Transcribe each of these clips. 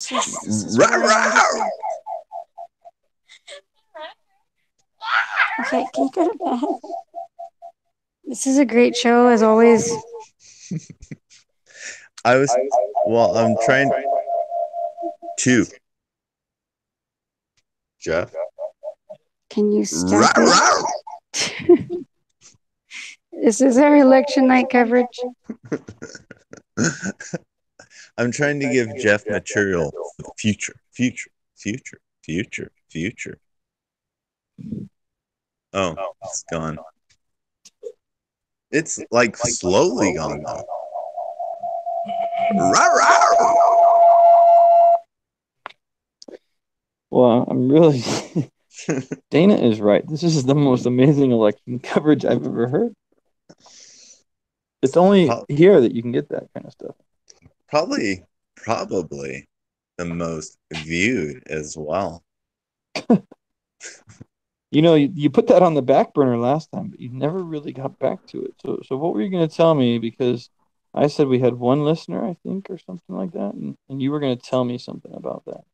This is really wonderful. Okay, can you go to bed? This is a great show, as always. I'm trying to, Jeff. Can you stop it? This is our election night coverage. I'm trying to give Jeff material for the future. Oh, it's gone. It's like slowly gone though. Well, I'm really Dana is right. This is the most amazing election coverage I've ever heard. It's only here that you can get that kind of stuff. Probably the most viewed as well. You know, you put that on the back burner last time, but you never really got back to it. So what were you going to tell me? Because I said we had one listener, I think, or something like that, and you were going to tell me something about that.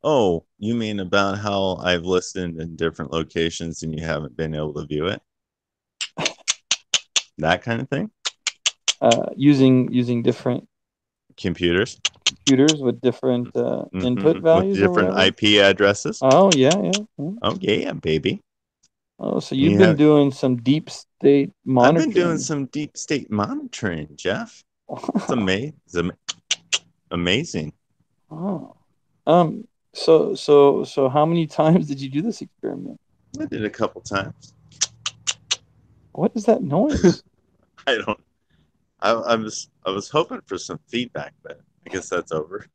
Oh, you mean about how I've listened in different locations and you haven't been able to view it? That kind of thing? Using different computers with different input values with different IP addresses. Oh yeah. Oh yeah, baby. Oh, so you've been doing some deep state monitoring. I've been doing some deep state monitoring, Jeff. It's amazing. Oh. So how many times did you do this experiment? I did a couple times. What is that noise? I was hoping for some feedback, but I guess that's over.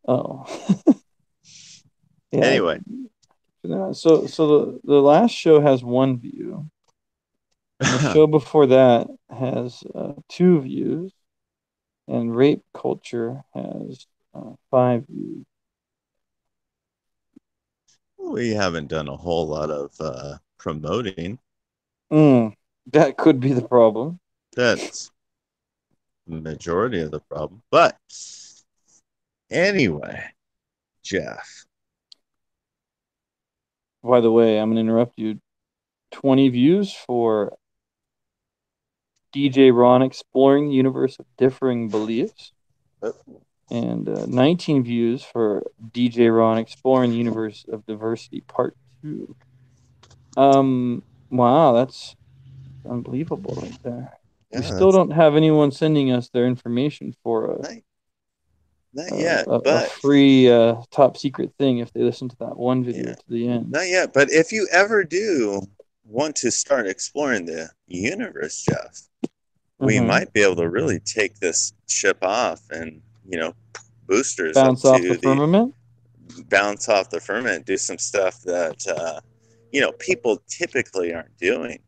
Oh. Yeah. Anyway. So the last show has 1 view. And the show before that has 2 views. And rape culture has 5 views. We haven't done a whole lot of promoting. That could be the problem. That's the majority of the problem. But anyway, Jeff. By the way, I'm going to interrupt you. 20 views for DJ Ron exploring the universe of differing beliefs. And 19 views for DJ Ron exploring the universe of diversity part 2. Wow, that's unbelievable right there. Yeah, we still don't have anyone sending us their information for not yet, but a free top secret thing if they listen to that one video to the end. Not yet, but if you ever do want to start exploring the universe, Jeff, we might be able to really take this ship off and, boosters bounce off the firmament. Bounce off the firmament, do some stuff that people typically aren't doing.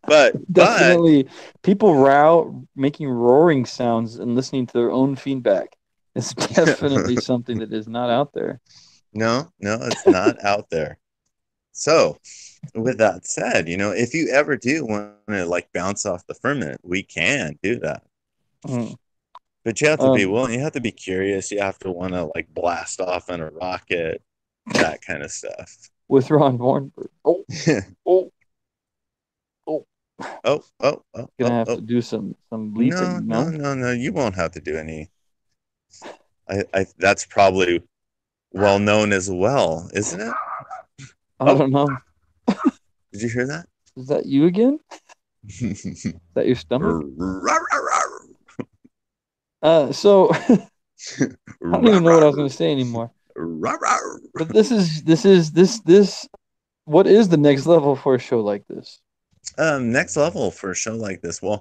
But definitely people making roaring sounds and listening to their own feedback is definitely something that is not out there. No, it's not out there. So with that said, if you ever do want to bounce off the firmament, we can do that. But you have to be willing. You have to be curious. You have to want to blast off in a rocket, that kind of stuff. With Ron Bornberg. Gonna have to do some bleeping. No. You won't have to do any. That's probably well known as well, isn't it? I don't know. Did you hear that? Is that you again? Is that your stomach? So I don't even know what I was going to say anymore. But this. What is the next level for a show like this? Next level for a show like this. Well, a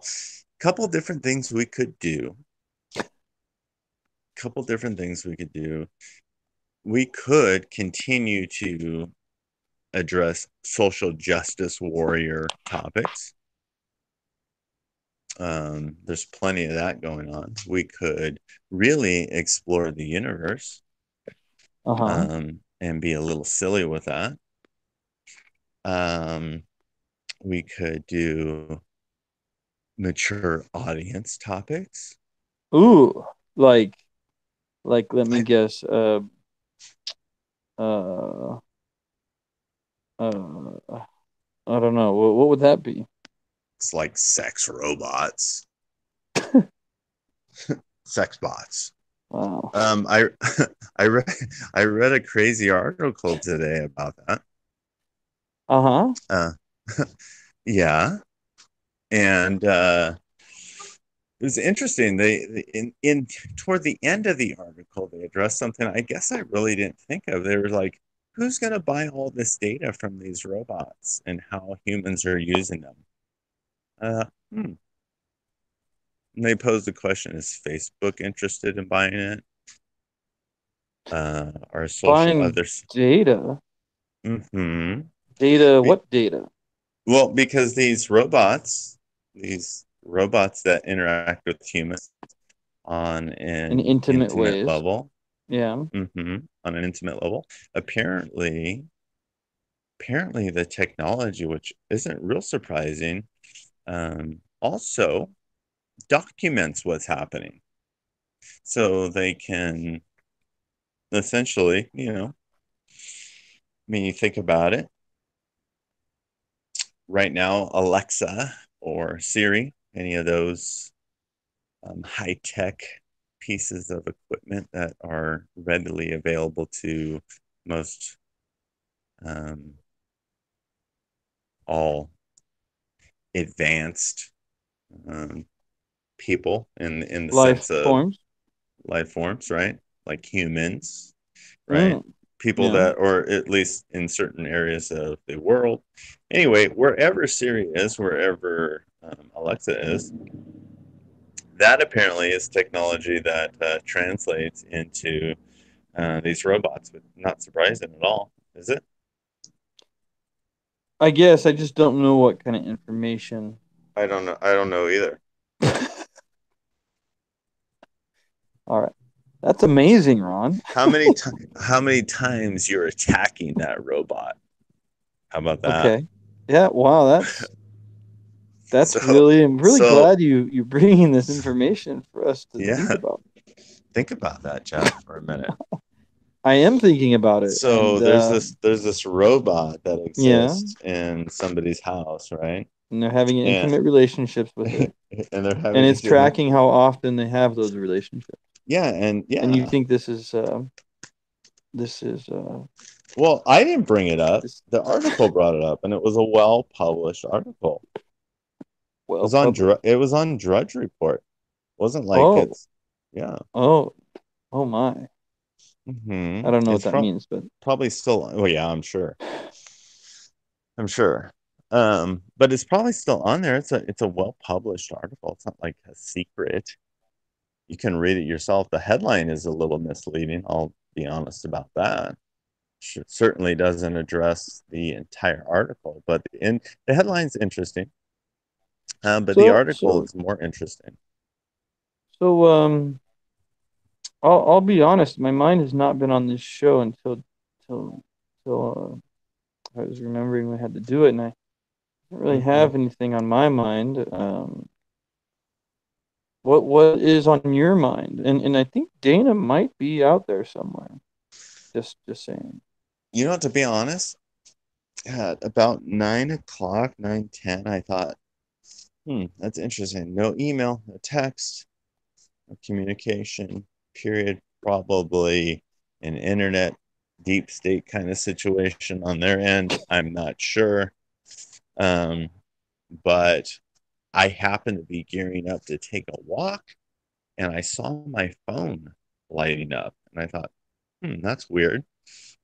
couple different things we could do. We could continue to address social justice warrior topics. There's plenty of that going on. We could really explore the universe and be a little silly with that. We could do mature audience topics. Ooh, like let me I, guess. Uh, uh, I don't know. What would that be? it's like sex robots, sex bots. Wow. I I read I read a crazy article today about that. Uh-huh. Uh, yeah, and it was interesting. In toward the end of the article, they addressed something I guess I really didn't think of. They were like, "Who's going to buy all this data from these robots and how humans are using them?" Uh, hmm. And they posed the question: Is Facebook interested in buying it? Are social Buying others? data. Mm-hmm. Data, Be- what data? well, because these robots that interact with humans on In an intimate intimate ways. level, Yeah. on an intimate level, apparently, apparently the technology, which isn't real surprising, also documents what's happening, so they can essentially, I mean, you think about it. Right now, Alexa or Siri, any of those high tech pieces of equipment that are readily available to most um, all advanced um, people in the Life sense of forms. life forms, right? Like humans, right? Mm. People Yeah. that, or at least in certain areas of the world. Anyway, wherever Siri is, wherever Alexa is, that apparently is technology that translates into these robots. But not surprising at all, is it? I guess I just don't know what kind of information. I don't know. I don't know either. All right. That's amazing, Ron. How many times you're attacking that robot? How about that? Okay. Yeah, wow, that's So really, I'm really so glad you bringing this information for us to think yeah. about. Think about that, Jeff, for a minute. I am thinking about it, So and there's this robot that yeah, exists in somebody's house, right? and they're having And intimate relationships with it, and they're and having it's tracking how often they have those relationships. yeah, and And you yeah. think this is Well, I didn't bring it up. this The article brought it up, and it was a well-published article. well published? It was on Drudge Report. It wasn't like Oh, it's yeah. oh, oh my! I don't know what It's that means, but probably still. Oh yeah, I'm sure. I'm sure. But it's probably still on there. It's a well-published article. It's not like a secret. You can read it yourself. The headline is a little misleading. I'll be honest about that. Certainly doesn't address the entire article, but the headline's interesting. But the so article so is more interesting. so. I'll be honest. My mind has not been on this show till I was remembering we had to do it, and I don't really Hmm. have anything on my mind. What is on your mind? And I think Dana might be out there somewhere. Just saying. To be honest, at about 9 o'clock, 9:10, I thought, that's interesting. No email, no text, no communication, period. Probably an internet deep state kind of situation on their end. I'm not sure. Um, but I happened to be gearing up to take a walk and I saw my phone lighting up. And I thought, that's weird.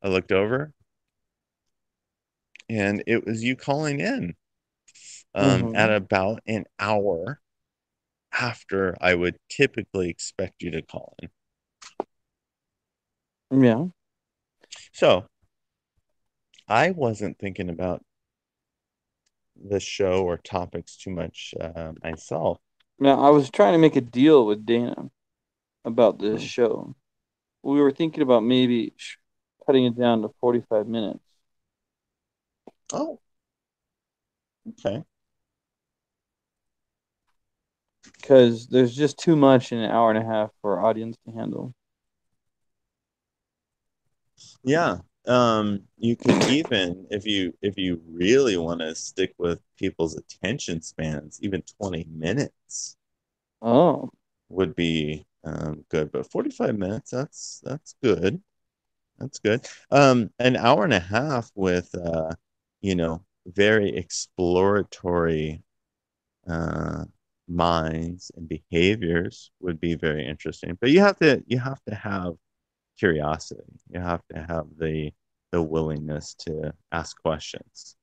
I looked over and it was you calling in at Mm-hmm. about an hour after I would typically expect you to call in. Yeah. So I wasn't thinking about the show or topics too much myself. Now I was trying to make a deal with Dana about this Hmm. show. We were thinking about maybe cutting it down to 45 minutes. Oh, okay. because there's just too much in an hour and a half for our audience to handle. Yeah. You could even, if you really want to stick with people's attention spans, even 20 minutes Oh, would be good. But 45 minutes, that's good. That's good. An hour and a half with very exploratory uh minds and behaviors would be very interesting. But you have to have curiosity. You have to have the willingness to ask questions.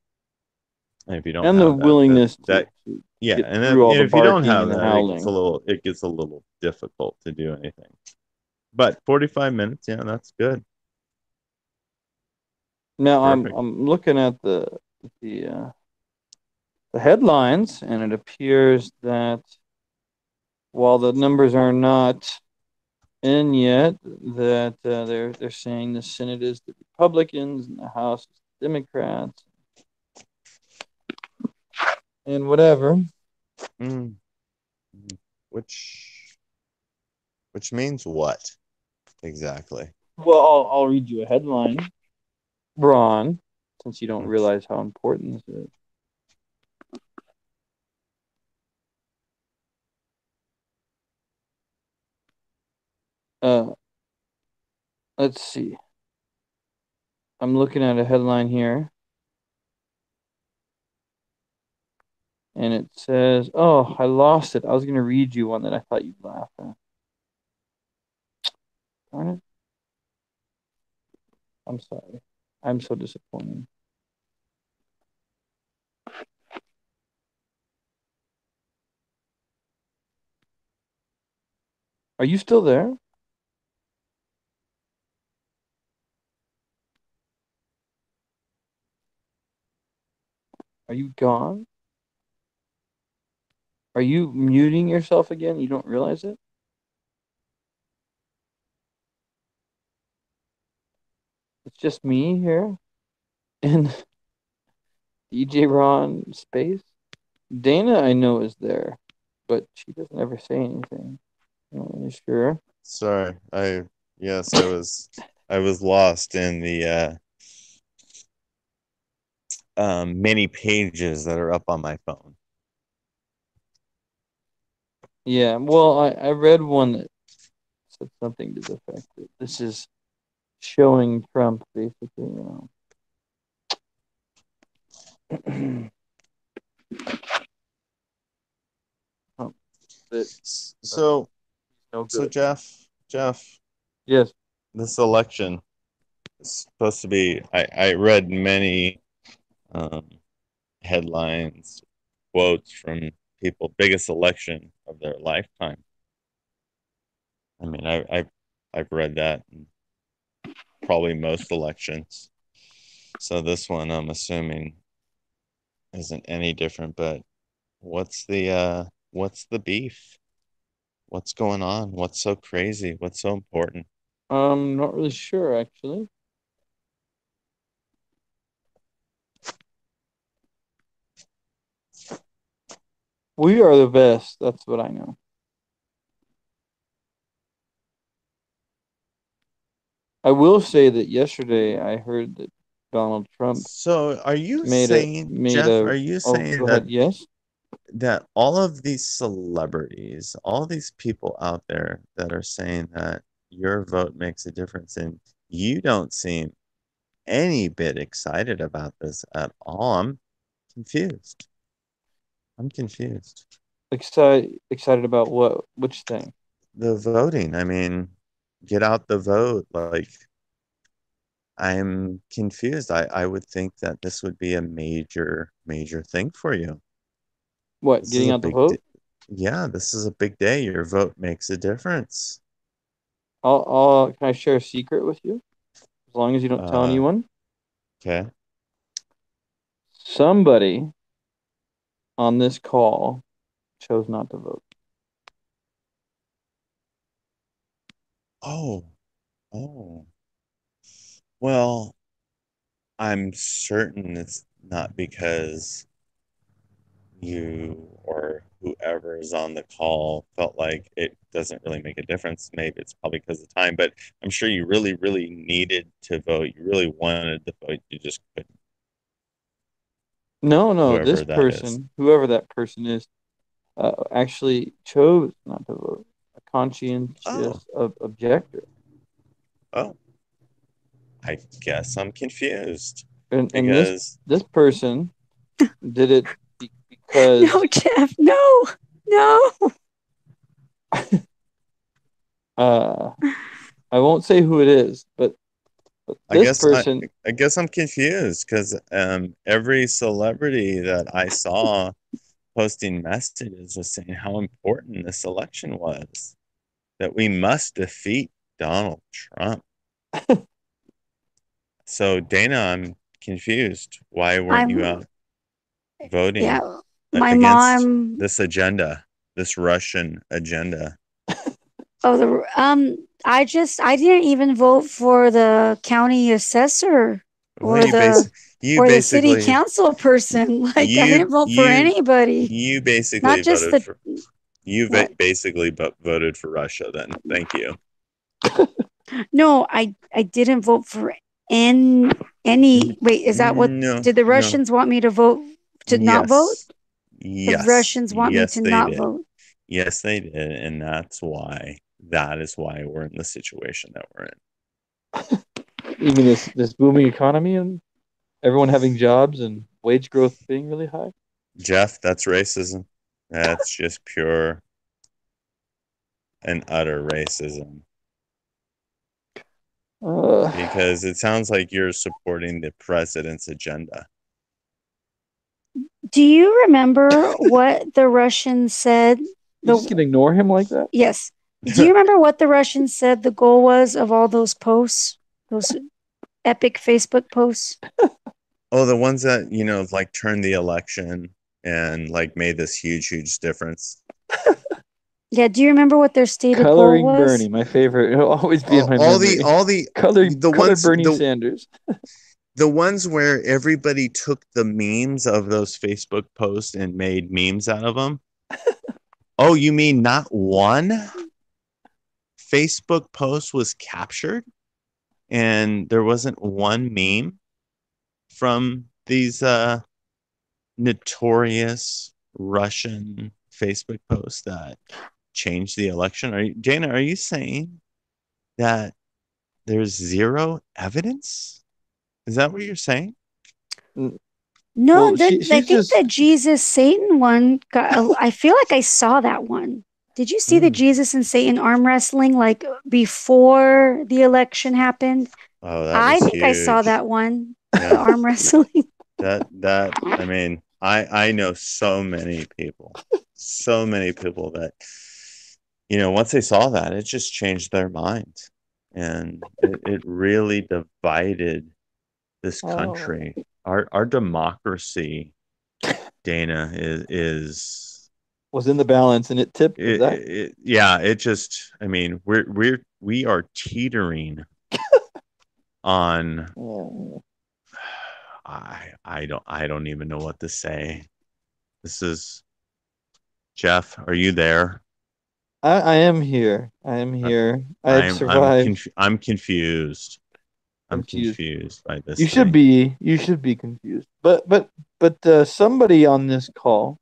And if you don't and the have that, willingness that to yeah, get and through all the if you don't barking have and the that, howling. it gets a little difficult to do anything. But 45 minutes, yeah, that's good. Now Perfect. I'm looking at the uh, the headlines, and it appears that while the numbers are not in yet, that they're saying the Senate is the Republicans and the House is the Democrats and whatever. Mm. Which which means what exactly? Well, I'll read you a headline, Ron, since you don't realize how important this is. Uh, let's see. I'm looking at a headline here, and it says, "Oh, I lost it. I was going to read you one that I thought you'd laugh at. Darn it! I'm sorry. I'm so disappointed. Are you still there? Are you gone? Are you muting yourself again? You don't realize it? It's just me here in DJ Ron space. Dana, I know, is there, but she doesn't ever say anything. I'm not really sure. Sorry, yes, I was lost in the many pages that are up on my phone. Yeah, well, I read one that said something to the effect that this is showing Trump basically, Trump, that So no so good. Jeff, Yes. this election is supposed to be. I read many um, headlines, quotes from people, biggest election of their lifetime. I mean, I've read that in probably most elections. So this one, I'm assuming, isn't any different. But what's the beef? What's going on? What's so crazy? What's so important? I'm not really sure actually. We are the best. That's what I know. I will say that yesterday I heard that Donald Trump So are you made a saying, made Jeff, a. are you Oh, saying go ahead. Yes. that all of these celebrities, all these people out there that are saying that your vote makes a difference and you don't seem any bit excited about this at all? I'm confused. I'm confused. Excited about what? Which thing? The voting, I mean, get out the vote. Like, I'm confused. I would think that this would be a major thing for you. What? This is Getting a out the big, vote? yeah, this is a big day. Your vote makes a difference. Can I share a secret with you? As long as you don't tell Uh, anyone. okay. Somebody on this call chose not to vote. Oh, oh. Well, I'm certain it's not because you or whoever is on the call felt like it doesn't really make a difference. Maybe it's probably because of time, but I'm sure you really, really needed to vote. You really wanted to vote. You just couldn't, No, this whoever that is. person, whoever that person is, actually chose not to vote. A Oh, conscientious objector. oh, I guess I'm confused And because this person did it No, because Jeff, no, no. uh, I won't say who it is, but I this guess I person. I guess I'm confused because every celebrity that I saw posting messages was saying how important this election was, that we must defeat Donald Trump. So Dana, I'm confused. Why weren't you I'm out voting yeah. My against mom. this agenda, this Russian agenda? Oh, I didn't even vote for the county assessor Well, or you the you or the city basically council person. Like I you didn't vote for you anybody. you basically Not just voted the for you what? basically voted for Russia. Then thank you. No, I didn't vote for any. Wait, is that what No, did the no. Russians want me to vote to not vote? Yes. The Yes. Russians want me Yes, to they not did. vote. Yes, they did. And that is why we're in the situation that we're in. You mean this booming economy and everyone having jobs and wage growth being really high? Jeff, that's racism. That's just pure and utter racism. Uh, Because it sounds like you're supporting the president's agenda. Do you remember what the Russians said? you just The gonna ignore him like that? Yes. Do you remember what the Russians said the goal was of all those posts, those epic Facebook posts? Oh, the ones that, like turned the election and like made this huge, huge difference. Yeah, do you remember what their stated goal Coloring Bernie, was? my favorite. It'll always be in my All the memory. all the the Color ones Bernie Sanders. the ones where everybody took the memes of those Facebook posts and made memes out of them. Oh, you mean not one Facebook post was captured and there wasn't one meme from these notorious Russian Facebook posts that changed the election? Dana, are you saying that there's zero evidence? Is that what you're saying? No, Well, I she's think just the Jesus Satan one got, I feel like I saw that one. Did you see the Mm. Jesus and Satan arm wrestling like before the election happened? Oh, that I was think I saw huge. that one, the Yeah. arm wrestling. That I mean, I know so many people that once they saw that, it just changed their mind, and it really divided this oh, country. Our democracy, Dana, is was in the balance and it tipped. Is that? yeah. It just, I mean, we are teetering on. Yeah. I don't even know what to say. This is Jeff. Are you there? I am here. I am Uh, here. I have survived. I'm confused. I'm Confused. confused by this You should thing. be. You should be confused. But somebody on this call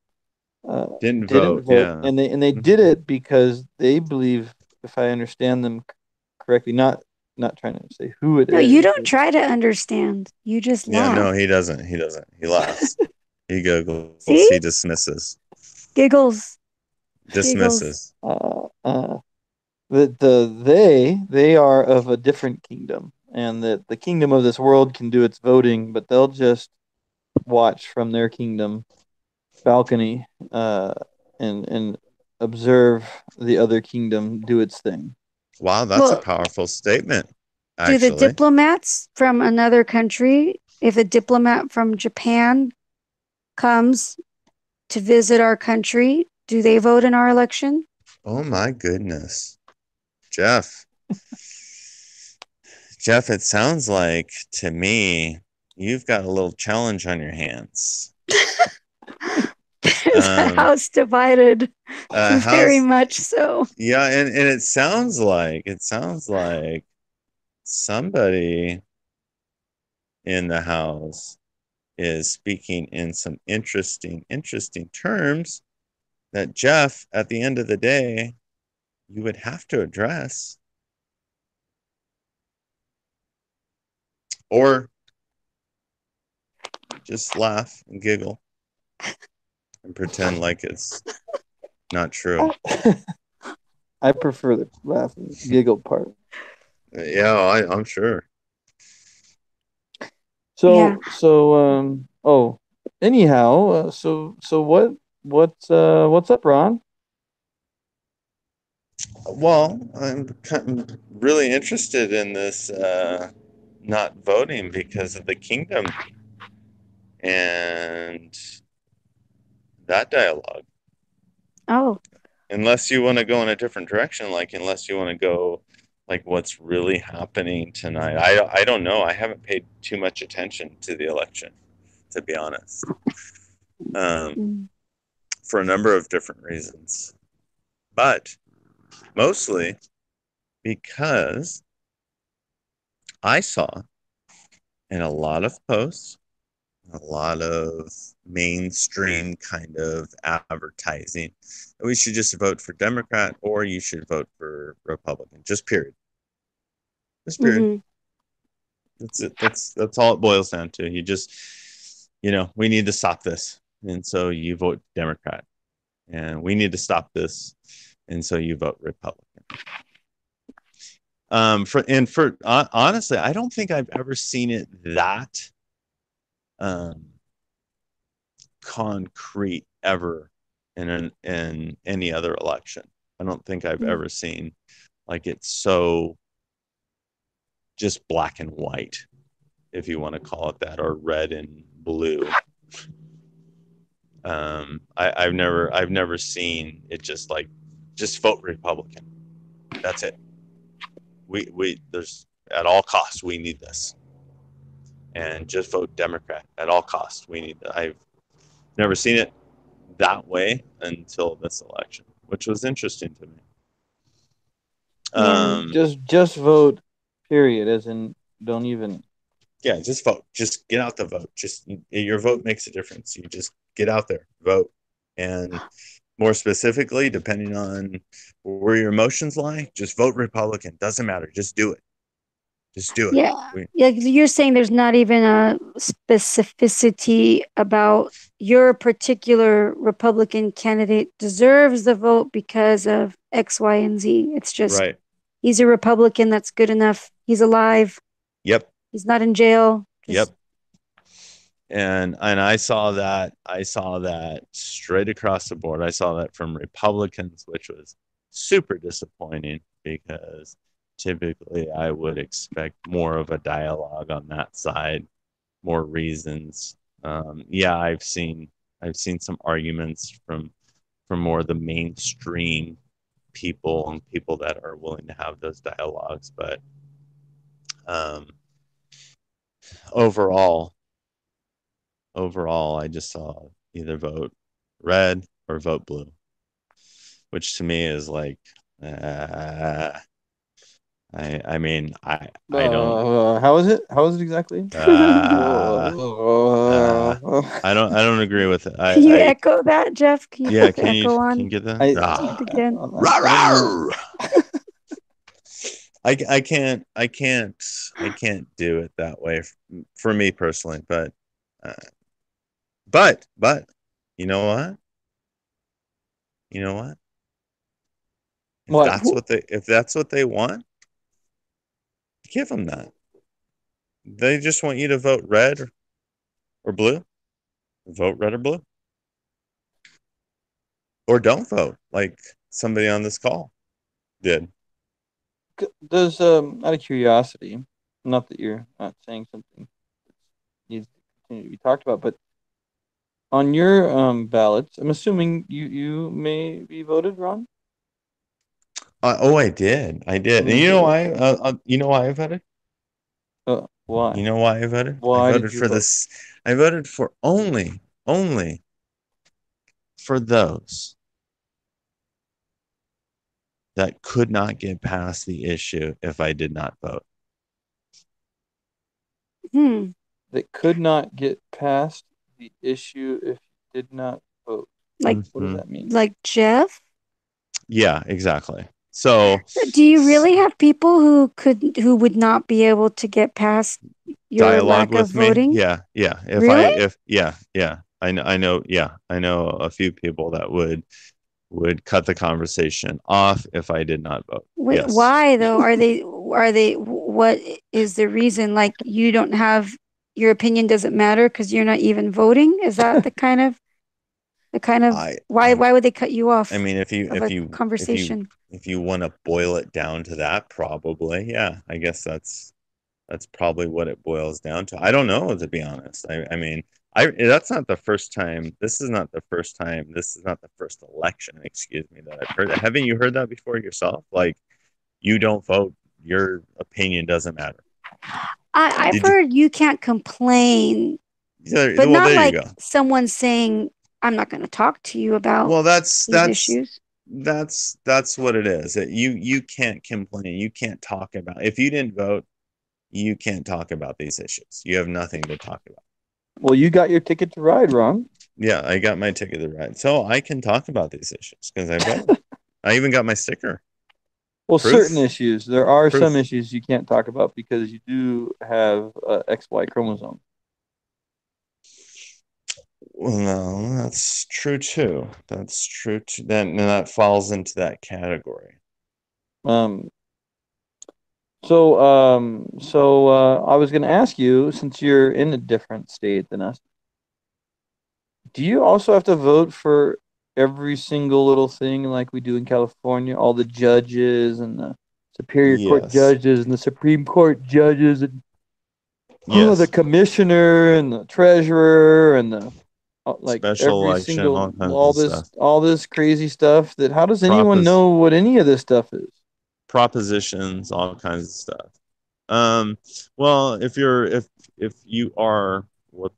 uh, Didn't didn't vote. vote, Yeah. and they did it because they believe, if I understand them correctly, not trying to say who it No, you is. don't try to understand. You just Yeah, no, laugh. he doesn't. He doesn't. He laughs. He googles. See? He dismisses. Giggles. Giggles. Dismisses. That they are of a different kingdom, and that the kingdom of this world can do its voting, but they'll just watch from their kingdom balcony and observe the other kingdom do its thing. Wow, that's a Well, powerful statement, do the actually. diplomats from another country, if a diplomat from Japan comes to visit our country, do they vote in our election? Oh my goodness. Jeff. Jeff, it sounds like to me you've got a little challenge on your hands. There's a house divided, very house, much so. yeah, and it sounds like somebody in the house is speaking in some interesting terms that Jeff, at the end of the day, you would have to address. Or just laugh and giggle and pretend like it's not true. I prefer the laugh and giggle part. Yeah, I'm sure. Anyhow, what's up, Ron? Well, I'm really interested in this not voting because of the kingdom and that dialogue. Oh. Unless you want to go in a different direction, like unless you want to go like what's really happening tonight. I don't know. I haven't paid too much attention to the election, to be honest. For a number of different reasons. But mostly because I saw in a lot of posts, a lot of mainstream kind of advertising that we should just vote for Democrat or you should vote for Republican. Just period. Just period. Mm-hmm. That's it. That's all it boils down to. You just, we need to stop this. And so you vote Democrat. And we need to stop this. And so you vote Republican. Honestly, I don't think I've ever seen it that concrete ever in any other election. I don't think I've ever seen like it's so just black and white, if you want to call it that, or red and blue. I've never seen it just vote Republican. That's it. We there's at all costs we need this, and just vote Democrat at all costs. We need. I've never seen it that way until this election, which was interesting to me. Just vote, period. As in, don't even. Yeah, just vote. Just get out the vote. Just your vote makes a difference. You just get out there, vote, and more specifically, depending on where your emotions lie, just vote Republican. Doesn't matter. Just do it. Just do it. Yeah, you're saying there's not even a specificity about your particular Republican candidate deserves the vote because of X, Y, and Z. It's just he's a Republican. That's good enough. He's alive. Yep. He's not in jail. Yep. And I saw that straight across the board. I saw that from Republicans, which was super disappointing because typically I would expect more of a dialogue on that side, more reasons. I've seen some arguments from more of the mainstream people and people that are willing to have those dialogues, but overall, I just saw either vote red or vote blue, which to me is like, I don't. How is it? How is it exactly? I don't agree with it. Can you echo that, Jeff? Can you can you get that? Again. I can't do it that way for me personally, but you know what? If that's what they want, give them that. They just want you to vote red or blue. Vote red or blue. Or don't vote, like somebody on this call did. Does out of curiosity, not that you're not saying something that needs to continue to be talked about, but on your ballots, I'm assuming you may be voted, Ron? I did. And you know why? You know why I voted? Why? You know why I voted? Why I voted for this. I voted for only for those that could not get past the issue if I did not vote. That could not get past the issue if you did not vote. Like, what does that mean? Like Jeff? Yeah, exactly. So, do you really have people who would not be able to get past your dialogue lack of with me? voting? Yeah. Really? I know a few people that would cut the conversation off if I did not vote. Wait, Yes. why though? What is the reason? Like, you don't have, your opinion doesn't matter because you're not even voting? Is that the kind of why would they cut you off I mean, of a conversation? if you want to boil it down to that, probably, yeah. I guess that's probably what it boils down to. I don't know, to be honest. I mean, that's not the first time. This is not the first time. This is not the first election, excuse me, that I've heard that. Haven't you heard that before yourself? Like, you don't vote, your opinion doesn't matter. I've heard you can't complain, but well, not there you like go. someone saying, I'm not going to talk to you about Well, that's these issues. that's what it is. You can't complain. You can't talk about, if you didn't vote, you can't talk about these issues. You have nothing to talk about. Well, you got your ticket to ride, Ron. Yeah, I got my ticket to ride, so I can talk about these issues because I voted. I even got my sticker. Well, Proof. certain issues. There are Proof. some issues you can't talk about because you do have XY chromosome. Well, no, that's true too. That's true too. That falls into that category. So I was going to ask you, since you're in a different state than us, do you also have to vote for every single little thing like we do in California? All the judges and the Superior Court judges and the Supreme Court judges and the commissioner and the treasurer and the like special every election, single all kinds of stuff. all this crazy stuff. That how does anyone know what any of this stuff is? Propositions, all kinds of stuff. Well, if you are what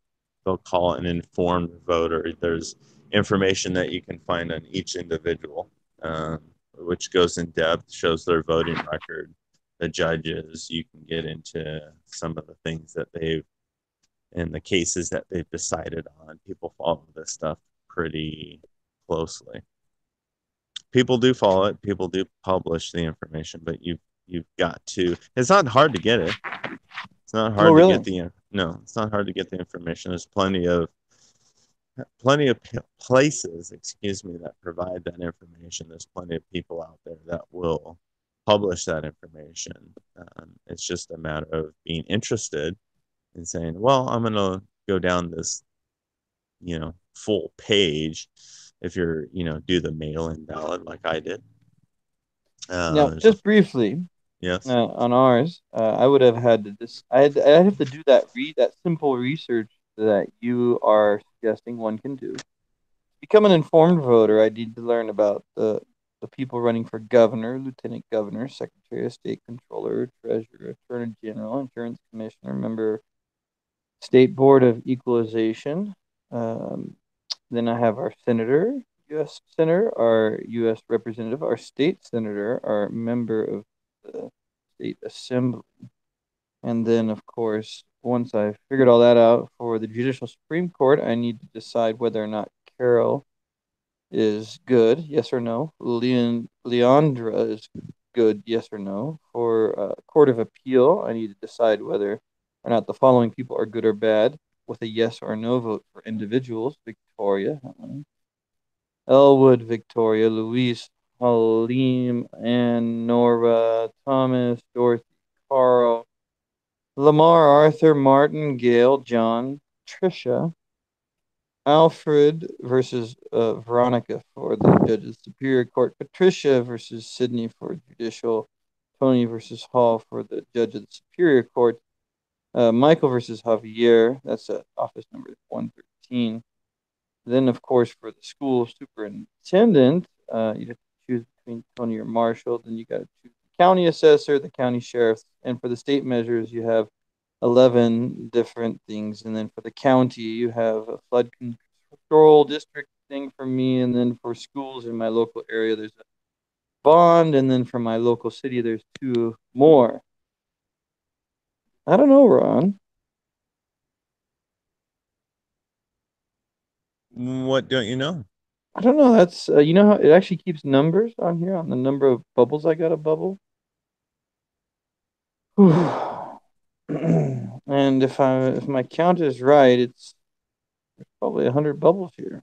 they'll call an informed voter, there's information that you can find on each individual, which goes in depth, shows their voting record, the judges. You can get into some of the things that they've, in the cases that they've decided on. People follow this stuff pretty closely. People do follow it. People do publish the information, but you've got to. It's not hard to get it. It's not hard to get the. No, it's not hard to get the information. There's plenty of places, excuse me, that provide that information. There's plenty of people out there that will publish that information. It's just a matter of being interested and saying, well, I'm going to go down this, full page. If you're, do the mail-in ballot like I did. Now, just briefly, yes, on ours, I would have had to I'd have to do that simple research that you are suggesting one can do. To become an informed voter, I need to learn about the people running for governor, lieutenant governor, secretary of state, controller, treasurer, attorney general, insurance commissioner, member, state board of equalization. Then I have our senator, U.S. senator, our U.S. representative, our state senator, our member of the state assembly. And then, of course, once I've figured all that out for the Judicial Supreme Court, I need to decide whether or not Carol is good, yes or no. Leandra is good, yes or no. For Court of Appeal, I need to decide whether or not the following people are good or bad with a yes or no vote for individuals. Victoria, Elwood, Victoria, Louise, Halim, Ann, Nora, Thomas, Dorothy, Carl, Lamar, Arthur, Martin, Gail, John, Tricia, Alfred versus Veronica for the Judges Superior Court, Patricia versus Sydney for Judicial, Tony versus Hall for the Judge of the Superior Court, Michael versus Javier, that's office number 113. Then, of course, for the school superintendent, you have to choose between Tony or Marshall. Then you got to choose the county assessor, the county sheriff, and for the state measures, you have 11 different things. And then for the county, you have a flood control district thing for me, and then for schools in my local area, there's a bond, and then for my local city, there's two more. I don't know, Ron. What don't you know? I don't know. That's you know how it actually keeps numbers on here on the number of bubbles I got to bubble. And if my count is right, it's probably 100 bubbles here.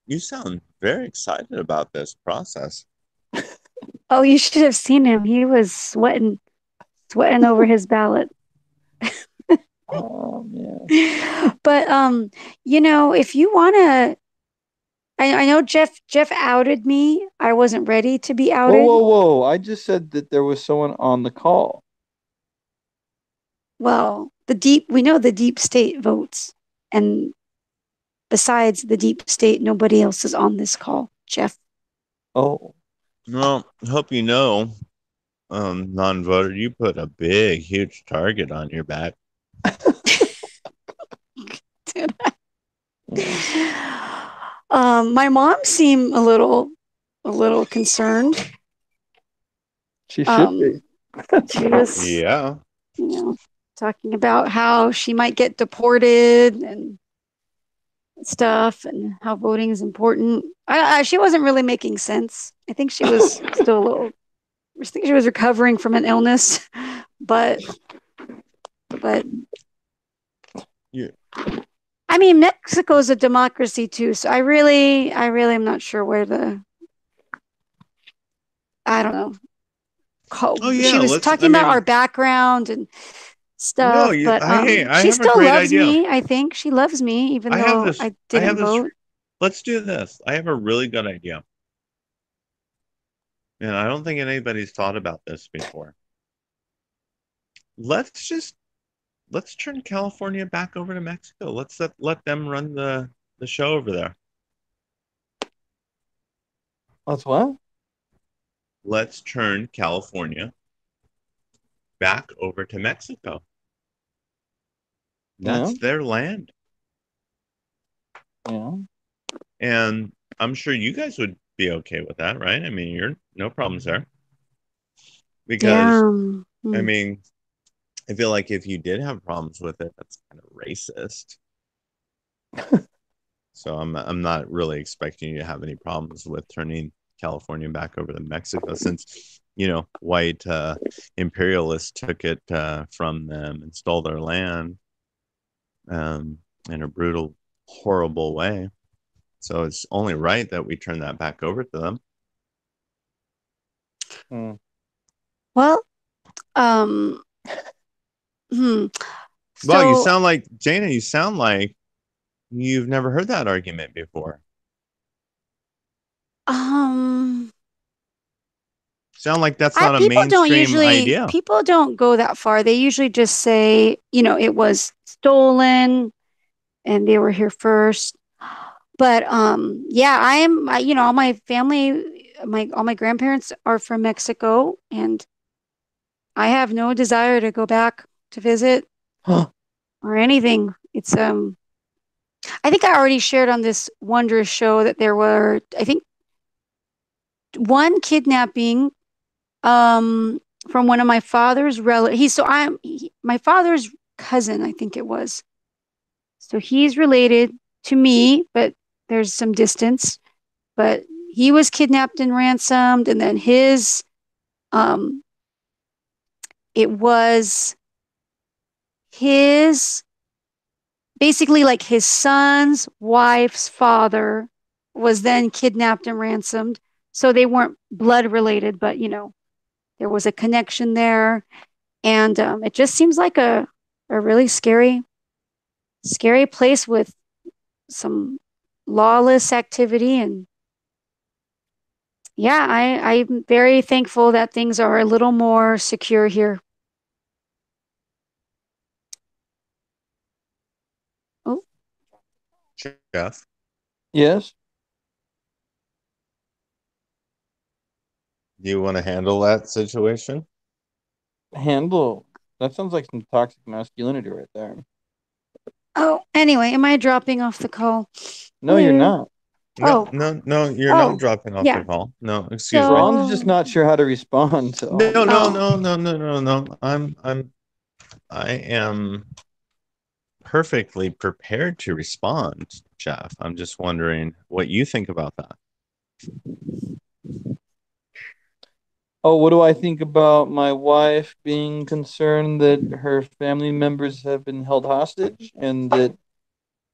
You sound very excited about this process. Oh, you should have seen him. He was sweating over his ballot. Oh man. But if you wanna, I know Jeff outed me. I wasn't ready to be Whoa, outed. whoa, whoa! I just said that there was someone on the call. Well, we know the deep state votes, and besides the deep state, nobody else is on this call, Jeff. Oh. Well, hope you know, non-voter, you put a big, huge target on your back. Did I? My mom seemed a little concerned. She should be. She was, Yeah. talking about how she might get deported and stuff, and how voting is important. She wasn't really making sense. I think she was still a little. I think she was recovering from an illness, but Yeah. I mean, Mexico is a democracy too, so I really am not sure where I don't know. Oh yeah, She was let's. I talking about our mean, background and no, stuff, you. but Hey, I she have a still great loves idea. me. I think she loves me, even I have though this. I I have didn't this. vote. Let's do this. I have a really good idea, and I don't think anybody's thought about this before. Let's just let's turn California back over to Mexico. Let's let them run the show over there. That's what? Let's turn California back over to Mexico. Yeah. That's their land. Yeah. And I'm sure you guys would be okay with that, right? I mean, you're no problems there. Yeah. Because, I mean, I feel like if you did have problems with it, that's kind of racist. So I'm not really expecting you to have any problems with turning California back over to Mexico since, white imperialists took it from them and stole their land in a brutal, horrible way. So it's only right that we turn that back over to them. Well, hmm. Well, you So, sound like Jana. You sound like you've never heard that argument before. Sound like that's not a mainstream idea. people don't go that far. They usually just say, it was stolen and they were here first. But yeah, all my family, all my grandparents are from Mexico, and I have no desire to go back to visit or anything. It's I think I already shared on this wondrous show that there were, I think, one kidnapping from one of my father's relatives. My father's cousin, I think it was. So he's related to me, but there's some distance. But he was kidnapped and ransomed, and then um it was his basically like his son's wife's father was then kidnapped and ransomed. So they weren't blood related, but there was a connection there. And it just seems like a really scary place with some lawless activity. And yeah, I'm very thankful that things are a little more secure here. Oh, Jeff, Yes. do you want to handle that situation? Handle. That sounds like some toxic masculinity right there. Oh, anyway, am I dropping off the call? No, you're not. No, Oh, no, you're not oh, dropping off the yeah. call. No, excuse me. Ron's just So, not sure how to respond to all No, this. no, oh, no, no, no, no, no. I am perfectly prepared to respond, Jeff. I'm just wondering what you think about that. Oh, what do I think about my wife being concerned that her family members have been held hostage and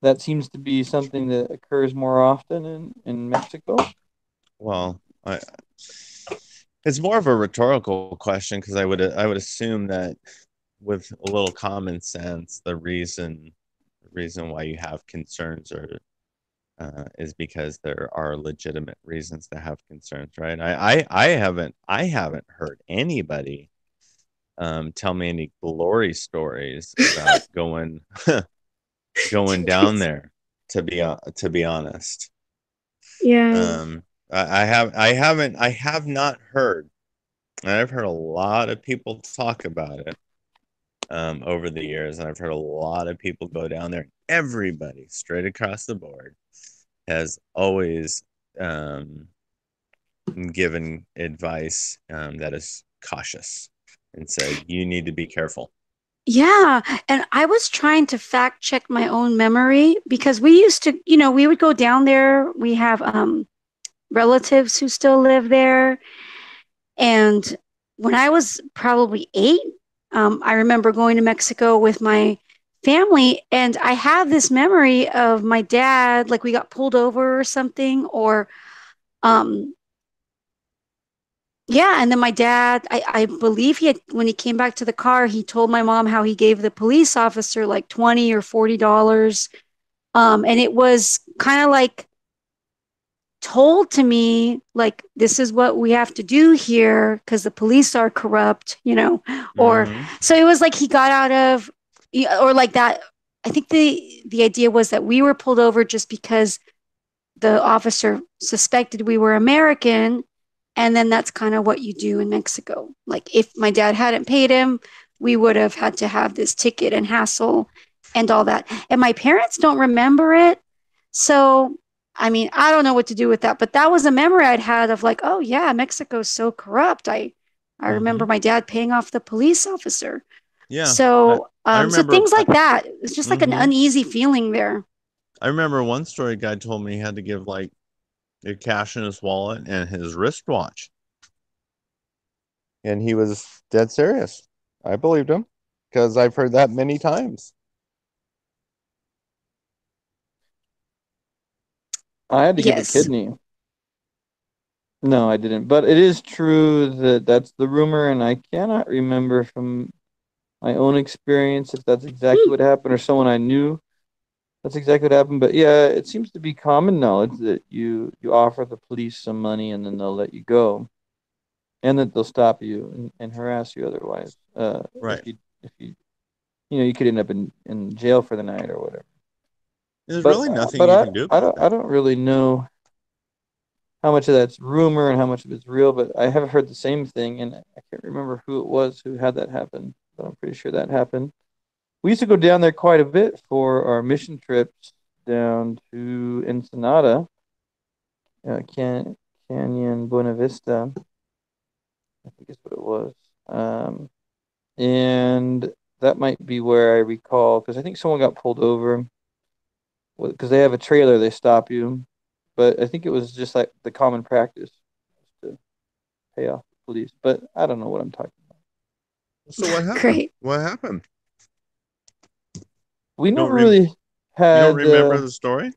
that seems to be something that occurs more often in Mexico? Well, it's more of a rhetorical question because I would assume that with a little common sense, the reason why you have concerns is because there are legitimate reasons to have concerns, right? I haven't heard anybody tell me any glory stories about going down there. To be honest, yeah. um, I have not heard. And I've heard a lot of people talk about it over the years, and I've heard a lot of people go down there. Everybody, straight across the board, has always um, given advice that is cautious and said you need to be careful. Yeah, and I was trying to fact check my own memory because we used to, we would go down there. We have relatives who still live there. And when I was probably 8, I remember going to Mexico with my family, and I have this memory of my dad, like we got pulled over or something, or um, yeah, and then my dad, I believe when he came back to the car, he told my mom how he gave the police officer like 20 or $40. And it was kind of like told to me, like, this is what we have to do here because the police are corrupt, or Mm-hmm. so it was like he got out of, or like that. I think the idea was that we were pulled over just because the officer suspected we were American. And then that's kind of what you do in Mexico. Like if my dad hadn't paid him, we would have had to have this ticket and hassle and all that. And my parents don't remember it. So, I mean, I don't know what to do with that, but that was a memory I'd had of like, oh yeah, Mexico's so corrupt. I remember Mm-hmm. my dad paying off the police officer. Yeah, I So remember. things like that. It's just like an Mm-hmm. uneasy feeling there. I remember one story guy told me he had to give like a cash in his wallet and his wristwatch, and he was dead serious. I believed him because I've heard that many times. I had to give a Yes. kidney. No, I didn't. But it is true that that's the rumor, and I cannot remember from my own experience if that's exactly what happened or someone I knew that's exactly what happened. But yeah, it seems to be common knowledge that you offer the police some money and then they'll let you go, and that they'll stop you and harass you otherwise. Right. If you could end up in jail for the night or whatever. There's But really nothing but you can do I about don't I that. don't really know how much of that's rumor and how much of it's real, but I have heard the same thing, and I can't remember who it was who had that happen, but I'm pretty sure that happened. We used to go down there quite a bit for our mission trips down to Ensenada, Canyon Buena Vista, I think is what it was. And that might be where I recall, because I think someone got pulled over because they have a trailer, they stop you. But I think it was just like the common practice to pay off the police. But I don't know what I'm talking about. So what happened? Great. What happened? We You don't never rem- really you don't had. remember the story?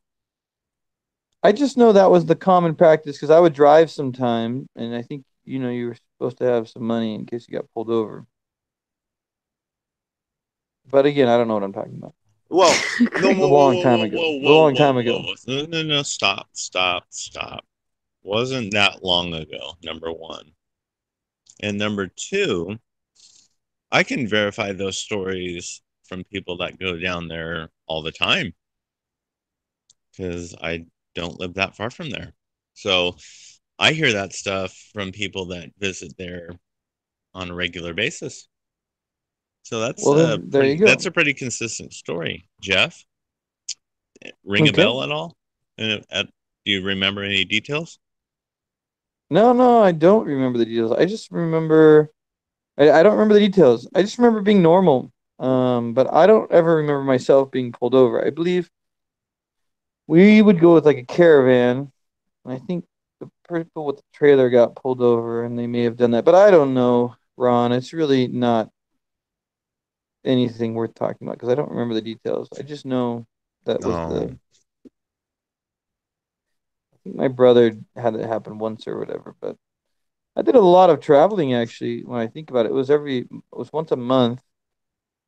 I just know that was the common practice because I would drive sometime, and I think you were supposed to have some money in case you got pulled over. But again, I don't know what I'm talking about. Well, no, It was a Great. long time ago. It was a long time ago. whoa. No, no, no, stop, stop, stop. Wasn't that long ago, number one. And number two, I can verify those stories from people that go down there all the time because I don't live that far from there. So I hear that stuff from people that visit there on a regular basis. So Well, then there you that's go. a pretty consistent story, Jeff. ring a bell at all? Do you remember any details? No, I don't remember the details. I just remember I don't remember the details. I just remember being normal. But I don't ever remember myself being pulled over. I believe we would go with like a caravan. And I think the people with the trailer got pulled over and they may have done that. But I don't know, Ron. It's really not anything worth talking about because I don't remember the details. I just know that was Oh, I think my brother had it happen once or whatever, but I did a lot of traveling actually when I think about it. It was once a month,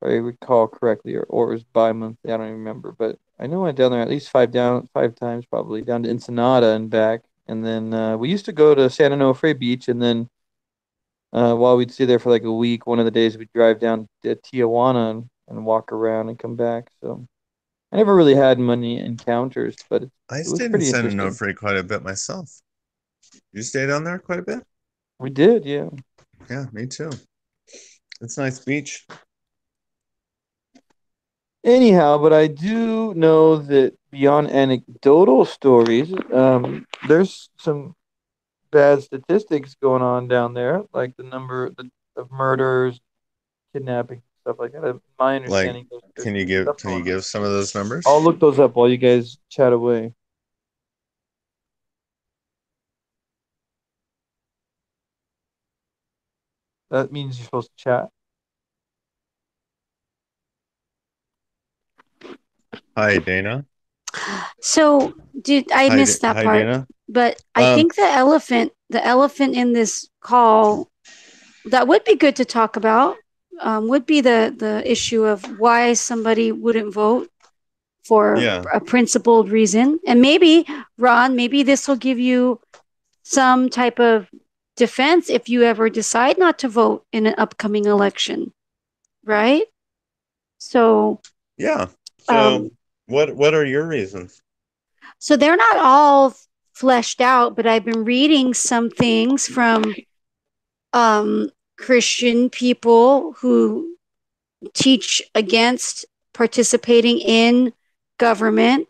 if I recall correctly, or it was bi-monthly. I don't even remember, but I know I went down there at least five times probably down to Ensenada and back. And then we used to go to San Onofre Beach, and then while we'd stay there for like a week, one of the days we'd drive down to Tijuana and walk around and come back. So I never really had many encounters, but I it was stayed in pretty San interesting. Onofre quite a bit myself. You stayed on there quite a bit? We did, yeah. Yeah, me too. It's a nice beach. Anyhow, but I do know that beyond anecdotal stories, there's some bad statistics going on down there, like the of murders, kidnapping, stuff like that. My Like, understanding, there's some stuff can you going on. give some of those numbers? I'll look those up while you guys chat away. That means you're supposed to chat. Hi, Dana. So, I missed that Hi, part, Dana. but I think the elephant in this call that would be good to talk about would be the issue of why somebody wouldn't vote for Yeah, a principled reason. And maybe, Ron, maybe this will give you some type of defense if you ever decide not to vote in an upcoming election, right? So, yeah. So, um, what are your reasons? so they're not all fleshed out, but I've been reading some things from Christian people who teach against participating in government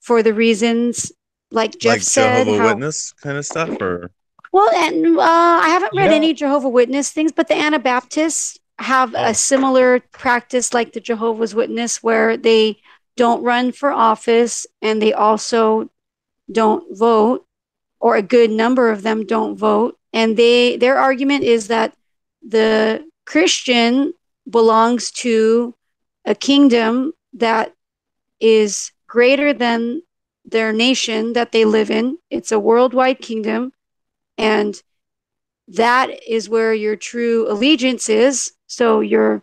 for the reasons like Jeff Like said, Jehovah how Witness kind of stuff, or well, and I haven't read Yeah. any Jehovah Witness things, but the Anabaptists have a oh, similar practice like the Jehovah's Witness, where they don't run for office and they also don't vote, or a good number of them don't vote. And their argument is that the Christian belongs to a kingdom that is greater than their nation that they live in. It's a worldwide kingdom, and that is where your true allegiance is. So your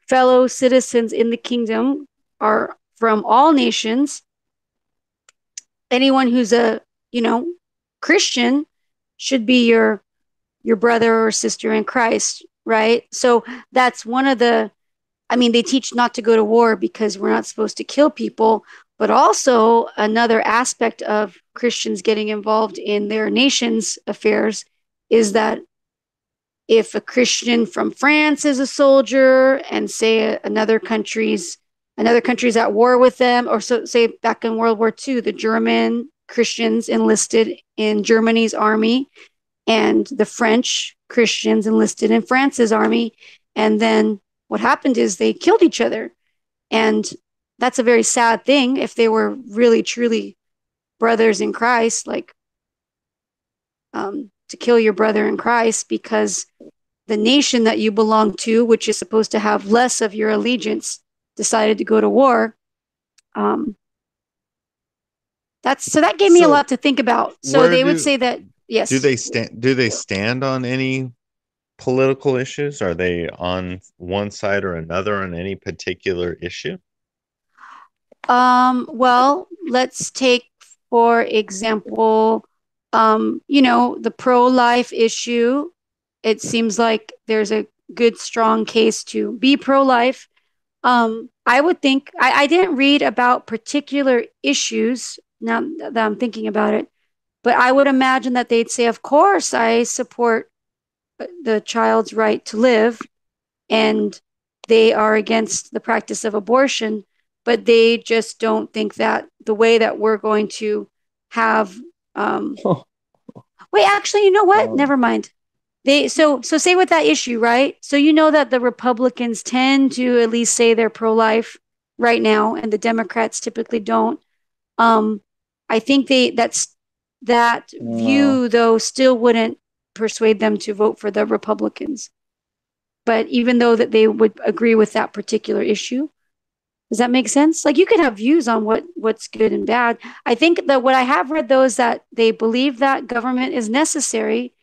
fellow citizens in the kingdom are from all nations. Anyone who's a, you know, Christian should be your brother or sister in Christ, right? So that's one of the, I mean, they teach not to go to war because we're not supposed to kill people, but also another aspect of Christians getting involved in their nation's affairs is that if a Christian from France is a soldier and say another country's at war with them, or so say back in World War II, the German Christians enlisted in Germany's army and the French Christians enlisted in France's army. And then what happened is they killed each other. And that's a very sad thing if they were really, truly brothers in Christ, like to kill your brother in Christ because the nation that you belong to, which is supposed to have less of your allegiance, decided to go to war. Um, that gave me a so lot to think about. So where they would say that yes. do they stand on any political issues? Are they on one side or another on any particular issue? Well, let's take for example, the pro-life issue. It seems like there's a good, strong case to be pro-life. I would think I didn't read about particular issues now that I'm thinking about it, but I would imagine that they'd say, of course, I support the child's right to live, and they are against the practice of abortion. but they just don't think that the way that we're going to have wait, actually, you know what? Never mind. So say with that issue, right? So you know that the Republicans tend to at least say they're pro-life right now, and the Democrats typically don't. I think that view though still wouldn't persuade them to vote for the Republicans. But even though that they would agree with that particular issue, does that make sense? Like you could have views on what's good and bad. I think that what I have read though is that they believe that government is necessary,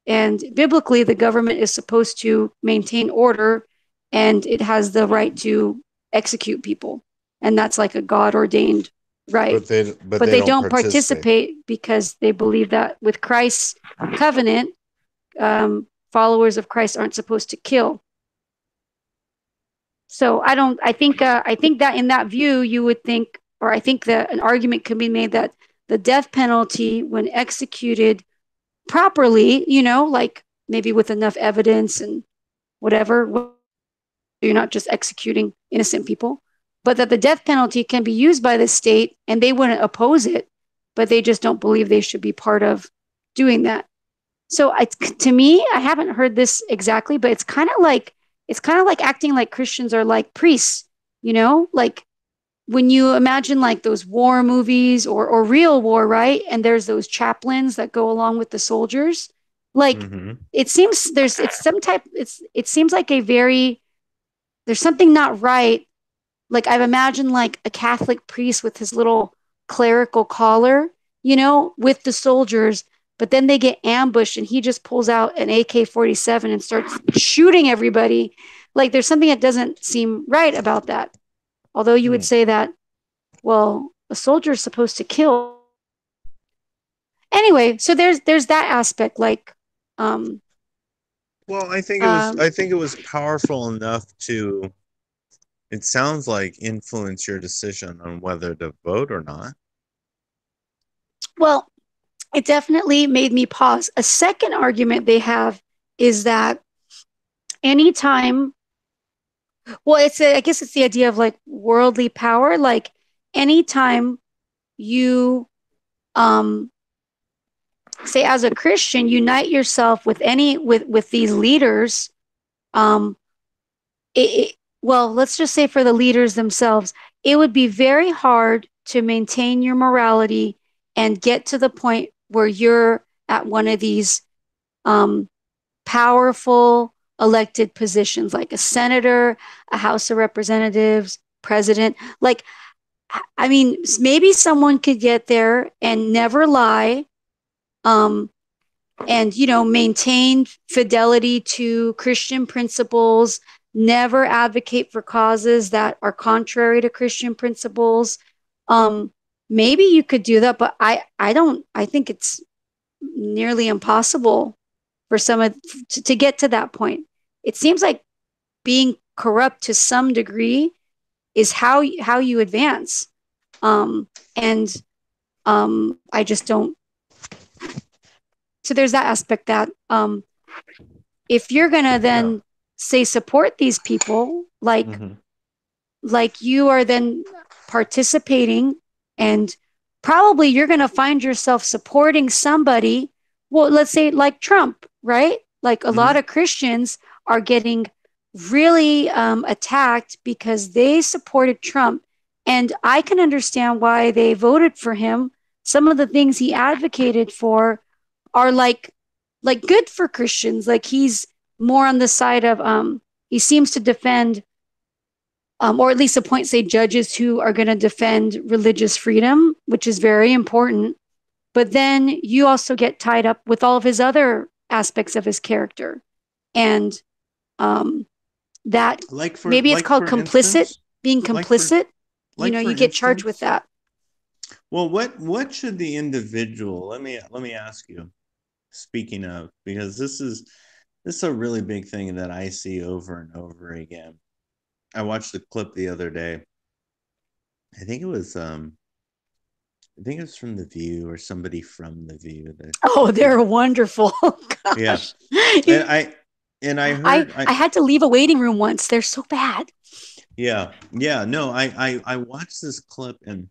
and biblically the government is supposed to maintain order, and it has the right to execute people, and that's like a God ordained right. But they don't participate because they believe that with Christ's covenant, followers of Christ aren't supposed to kill. So I think that in that view, you would think, or I think that an argument can be made that the death penalty, when executed properly, like maybe with enough evidence and whatever, you're not just executing innocent people, but that the death penalty can be used by the state and they wouldn't oppose it, but they just don't believe they should be part of doing that. So to me, I haven't heard this exactly, but it's kind of like acting like Christians are like priests, like when you imagine like those war movies or real war, right? And there's those chaplains that go along with the soldiers. Like it seems it seems like there's something not right. Like I've imagined like a Catholic priest with his little clerical collar, with the soldiers, but then they get ambushed and he just pulls out an AK-47 and starts shooting everybody. Like there's something that doesn't seem right about that. Although you would say that, well, a soldier is supposed to kill. Anyway, so there's that aspect. Like, well, I think it was powerful enough to, it sounds like, influence your decision on whether to vote or not. Well, it definitely made me pause. A second argument they have is that anytime, well, I guess it's the idea of like worldly power. Like anytime you, say as a Christian, unite yourself with these leaders, well, let's just say for the leaders themselves, it would be very hard to maintain your morality and get to the point where you're at one of these powerful elected positions, like a senator, a House of Representatives, president. Like, I mean, maybe someone could get there and never lie, and maintain fidelity to Christian principles, never advocate for causes that are contrary to Christian principles. Maybe you could do that, but I think it's nearly impossible for someone to get to that point. It seems like being corrupt to some degree is how you advance. I just don't. So there's that aspect that if you're gonna then say support these people, like you are then participating, and probably you're gonna find yourself supporting somebody. Well, let's say like Trump, right? Like a lot of Christians are getting really attacked because they supported Trump, and I can understand why they voted for him. Some of the things he advocated for are like good for Christians. Like he's more on the side of he seems to defend or at least appoint, say, judges who are going to defend religious freedom, which is very important. But then you also get tied up with all of his other aspects of his character, and that maybe it's called complicit, being complicit. You get charged with that. Well, what should the individual? Let me ask you. Speaking of, because this is a really big thing that I see over and over again. I watched a clip the other day. I think it was from The View or somebody from The View. They're wonderful. Gosh. Yeah. I heard I had to leave a waiting room once. They're so bad. Yeah, no, I watched this clip, and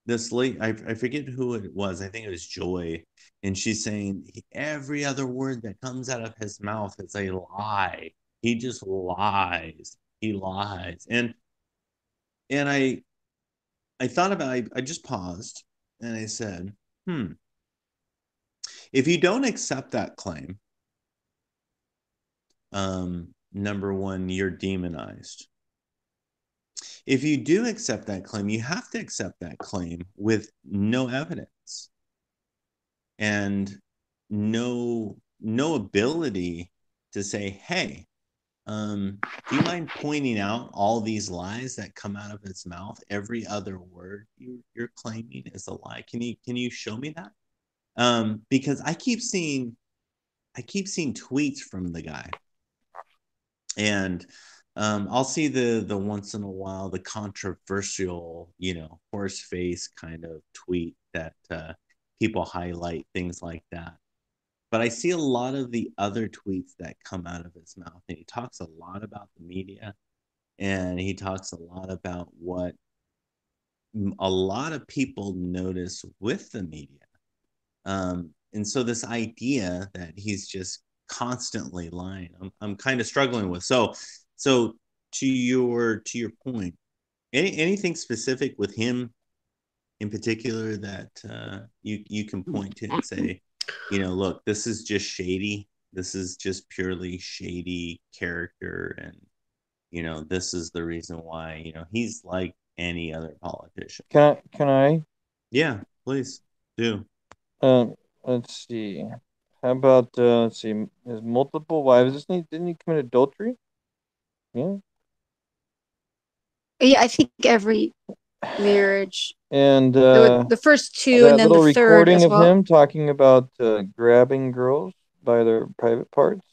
this late, I forget who it was. I think it was Joy, and she's saying every other word that comes out of his mouth is a lie. He just lies. He lies. And I thought about, I just paused and I said, if you don't accept that claim, number one, you're demonized. If you do accept that claim, you have to accept that claim with no evidence and no ability to say, hey, do you mind pointing out all these lies that come out of his mouth? Every other word you're claiming is a lie. Can you show me that? Because I keep seeing tweets from the guy, and I'll see the once in a while the controversial, horse face kind of tweet that people highlight, things like that. But I see a lot of the other tweets that come out of his mouth, and he talks a lot about the media, and he talks a lot about what a lot of people notice with the media. And so this idea that he's just constantly lying, I'm kind of struggling with. So to your point, anything specific with him in particular that you can point to and say, look, this is just shady. This is just purely shady character, and this is the reason why he's like any other politician. Can I? Yeah, please do. Let's see. How about let's see, his multiple wives? Didn't he commit adultery? Yeah. Yeah, I think every marriage. And the first two, and that then the little third recording as of well. him talking about grabbing girls by their private parts.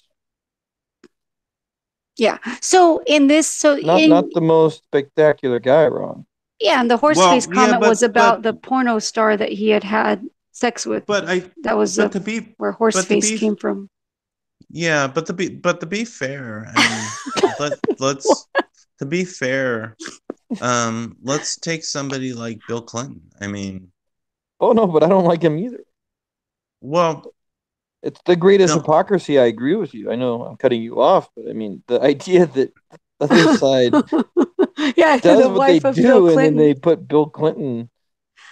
Yeah. So in this, not the most spectacular guy, Ron. Yeah, and the horseface comment was about the porno star that he had sex with. That was where horseface came from. Yeah, but to be fair, I mean, let's to be fair, let's take somebody like Bill Clinton. I mean, oh no, but I don't like him either. Well, it's the greatest hypocrisy. I agree with you. I know I'm cutting you off, but I mean the idea that the other side does what they do, and then they put Bill Clinton,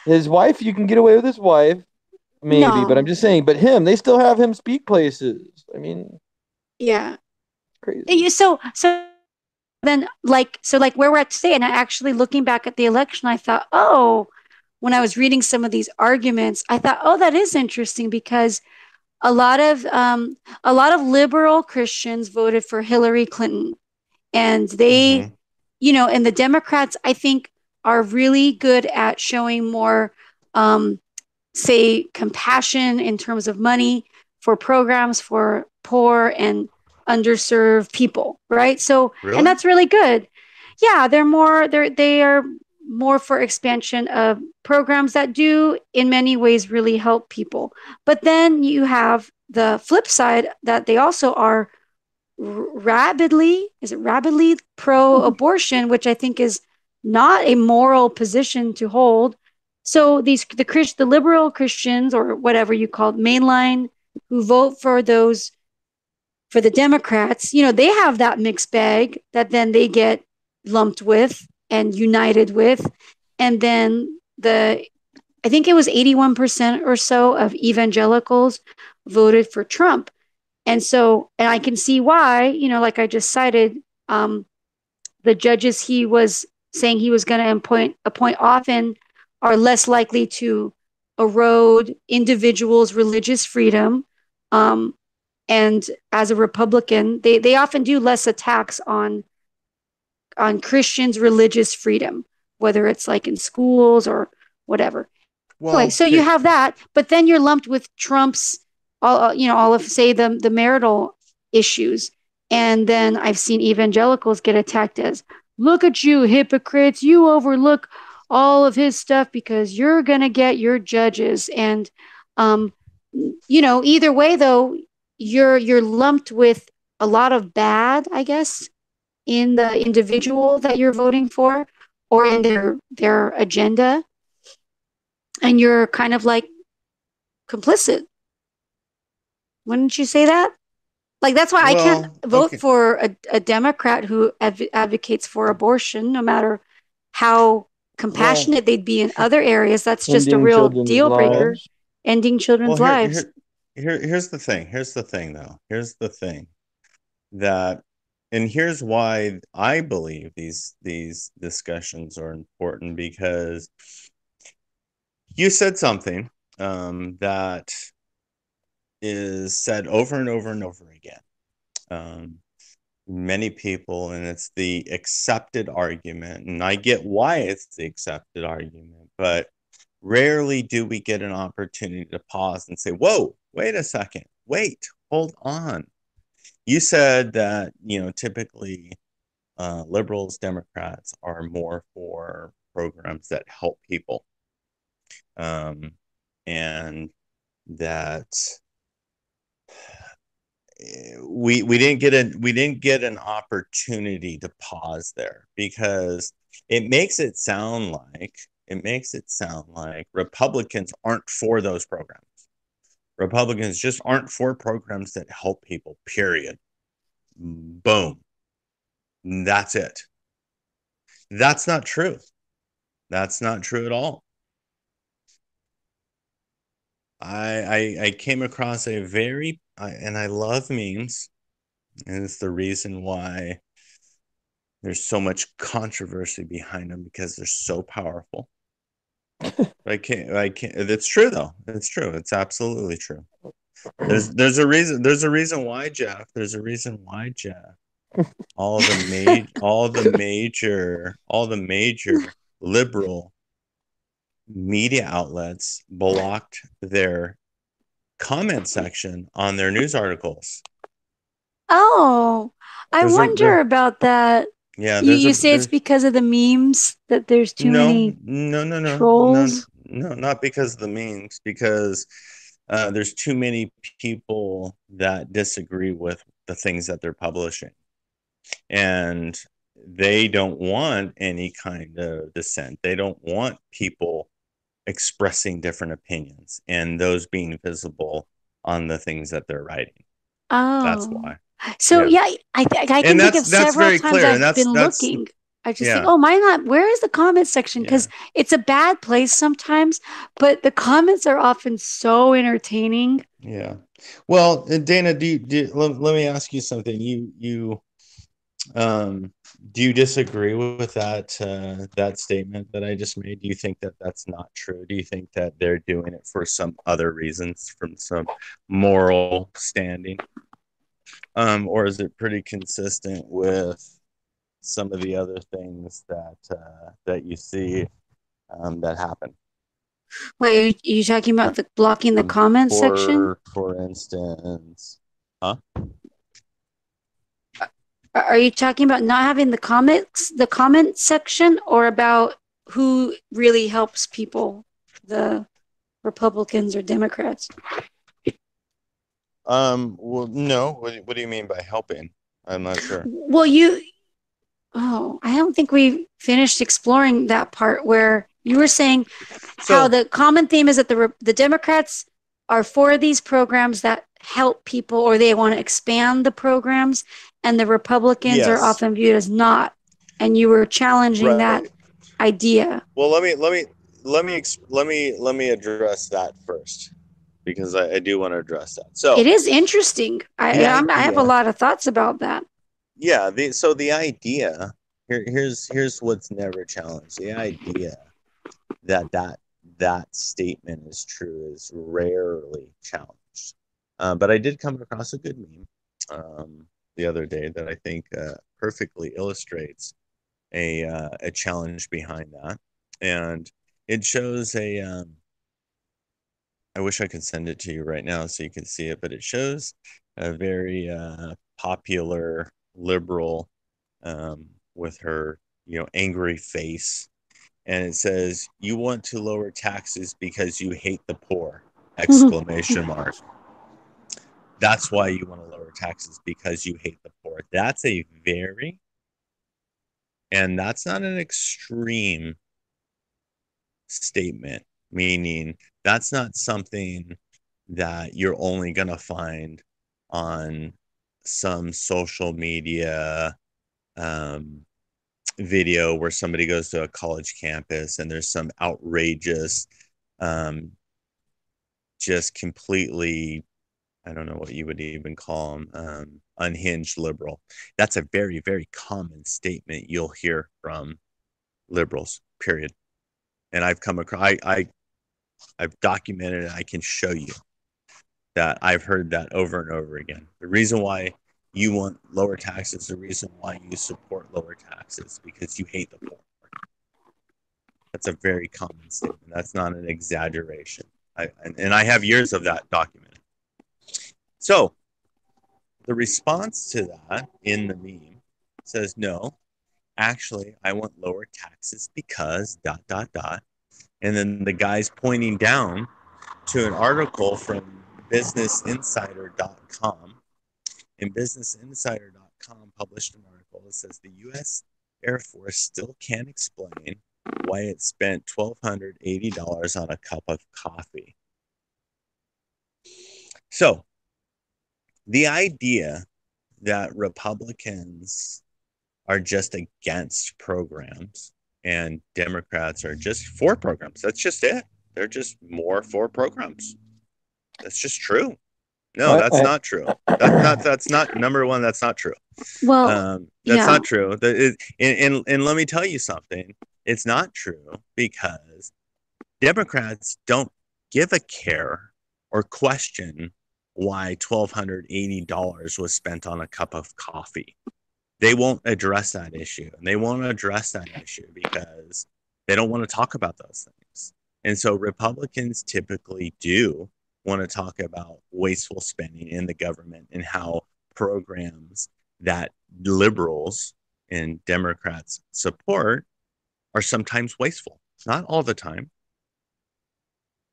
his wife. You can get away with his wife, maybe, but I'm just saying. But him, they still have him speak places. I mean, yeah, crazy. So then, like where we're at today, and I actually looking back at the election, I thought, when I was reading some of these arguments, I thought, that is interesting, because a lot of liberal Christians voted for Hillary Clinton, and they, and the Democrats, I think, are really good at showing more, say, compassion in terms of money for programs for poor and underserved people, right? So, and that's really good. Yeah, they are more for expansion of programs that do in many ways really help people. But then you have the flip side, that they also are rabidly pro-abortion, which I think is not a moral position to hold. So the liberal Christians, or whatever you call it, mainline, who vote for the Democrats, they have that mixed bag that then they get lumped with and united with. And then I think it was 81% or so of evangelicals voted for Trump. And I can see why, like I just cited, the judges he was saying he was going to appoint often are less likely to erode individuals' religious freedom. And as a Republican, they often do less attacks on Christians' religious freedom, whether it's like in schools or whatever. Well, anyway, so you have that, but then you're lumped with Trump's, all of, say, the marital issues. And then I've seen evangelicals get attacked as, look at you, hypocrites, you overlook all of his stuff because you're going to get your judges. And, either way, though, you're lumped with a lot of bad, I guess, in the individual that you're voting for or in their agenda, and you're kind of like complicit. Wouldn't you say that? Like, that's why I can't Well, vote okay. for a Democrat who advocates for abortion, no matter how Well, compassionate they'd be in other areas. That's just a Ending real children's deal well, breaker, lives. ending children's here, lives. here, here's the thing. Here's the thing, though. Here's the thing that, and here's why I believe these discussions are important, because you said something that is said over and over and over again. Many people, and it's the accepted argument, and I get why it's the accepted argument, but rarely do we get an opportunity to pause and say, whoa, wait a second, wait, hold on. You said that, typically liberals, Democrats are more for programs that help people, and that we didn't get an opportunity to pause there, because it makes it sound like Republicans aren't for those programs. Republicans just aren't for programs that help people, period. Boom. That's it. That's not true. That's not true at all. I came across and I love memes, and it's the reason why there's so much controversy behind them, because they're so powerful. I can't. It's true though. It's true. It's absolutely true. There's a reason why, Jeff. There's a reason why, Jeff. All the major liberal media outlets blocked their comment section on their news articles. Oh, I There's a wonder there, about that. yeah. You say it's because of the memes that there's too No, many no, no, no, no, trolls. no, not because of the memes, because there's too many people that disagree with the things that they're publishing, and they don't want any kind of dissent. They don't want people expressing different opinions and those being visible on the things that they're writing. That's Oh, why. so Yeah, yeah, I and can think of that's several very times clear, and I've that's been that's looking. I just think, yeah, oh, my not. Where is the comment section? Because yeah. it's a bad place sometimes, but the comments are often so entertaining. Yeah. Well, Dana, let me ask you something. Um, do you disagree with that statement that I just made? Do you think that that's not true? Do you think that they're doing it for some other reasons, from some moral standing? Or is it pretty consistent with some of the other things that you see that happen? Wait, are you talking about the blocking the comment section? For instance, huh? Are you talking about not having the comment section, or about who really helps people, the Republicans or Democrats? Well, no. What do you mean by helping? I'm not sure. Well, oh, I don't think we finished exploring that part where you were saying how So, the common theme is that the Democrats are for these programs that help people, or they want to expand the programs, and the Republicans are yes, often viewed as not. And you were challenging that right. idea. Well, let me address that first, because I do want to address that. It So, is interesting. the I have a idea, lot of thoughts about that. yeah, the idea, here's what's never challenged. The idea that statement is true is rarely challenged. But I did come across a good meme the other day that I think perfectly illustrates a challenge behind that, and it shows I wish I could send it to you right now so you can see it, but it shows a very popular liberal with her angry face, and it says, "You want to lower taxes because you hate the poor!" Exclamation mark. That's why you want to lower taxes, because you hate the poor. That's a very And that's not an extreme statement, meaning that's not something that you're only going to find on some social media video where somebody goes to a college campus and there's some outrageous, um, just completely, I don't know what you would even call them, unhinged liberal. That's a very, very common statement you'll hear from liberals, period. And I've come across, I've documented it. I can show you that I've heard that over and over again. The reason why you want lower taxes, the reason why you support lower taxes, because you hate the poor. That's a very common statement. That's not an exaggeration. And I have years of that documented. So the response to that in the meme says, no, actually, I want lower taxes because ... And then the guy's pointing down to an article from businessinsider.com. And businessinsider.com published an article that says the U.S. Air Force still can't explain why it spent $1,280 on a cup of coffee. So the idea that Republicans are just against programs and Democrats are just for programs, that's just it. They're just more for programs. That's just true. No, that's not true. That's not number one. That's not true. Well, that's not true. And let me tell you something. It's not true because Democrats don't give a care or question why $1,280 was spent on a cup of coffee. They won't address that issue. And they won't address that issue because they don't want to talk about those things. And so Republicans typically do want to talk about wasteful spending in the government and how programs that liberals and Democrats support are sometimes wasteful. Not all the time.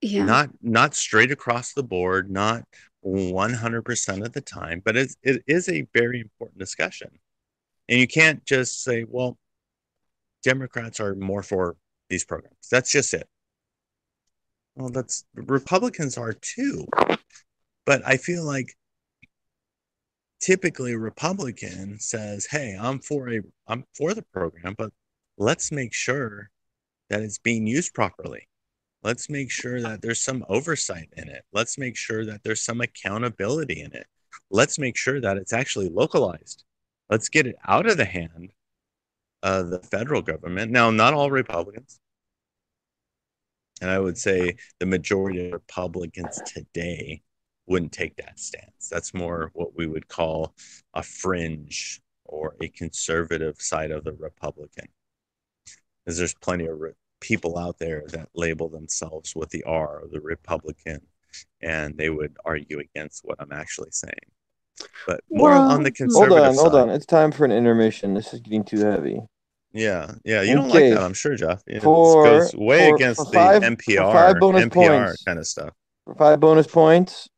Yeah. Not straight across the board, not 100% of the time, but it is a very important discussion. And you can't just say, well, Democrats are more for these programs. That's just it. Well, that's Republicans are too. But I feel like typically a Republican says, hey, I'm for the program, but let's make sure that it's being used properly. Let's make sure that there's some oversight in it. Let's make sure that there's some accountability in it. Let's make sure that it's actually localized. Let's get it out of the hand of the federal government. Now, not all Republicans, and I would say the majority of Republicans today wouldn't take that stance. That's more what we would call a fringe or a conservative side of the Republican. Because there's plenty of people out there that label themselves with the R of the Republican, and they would argue against what I'm actually saying. But more on the conservative side. Hold on. It's time for an intermission. This is getting too heavy. Yeah. You don't like that, I'm sure, Jeff. This goes way against the NPR kind of stuff. For 5 bonus points,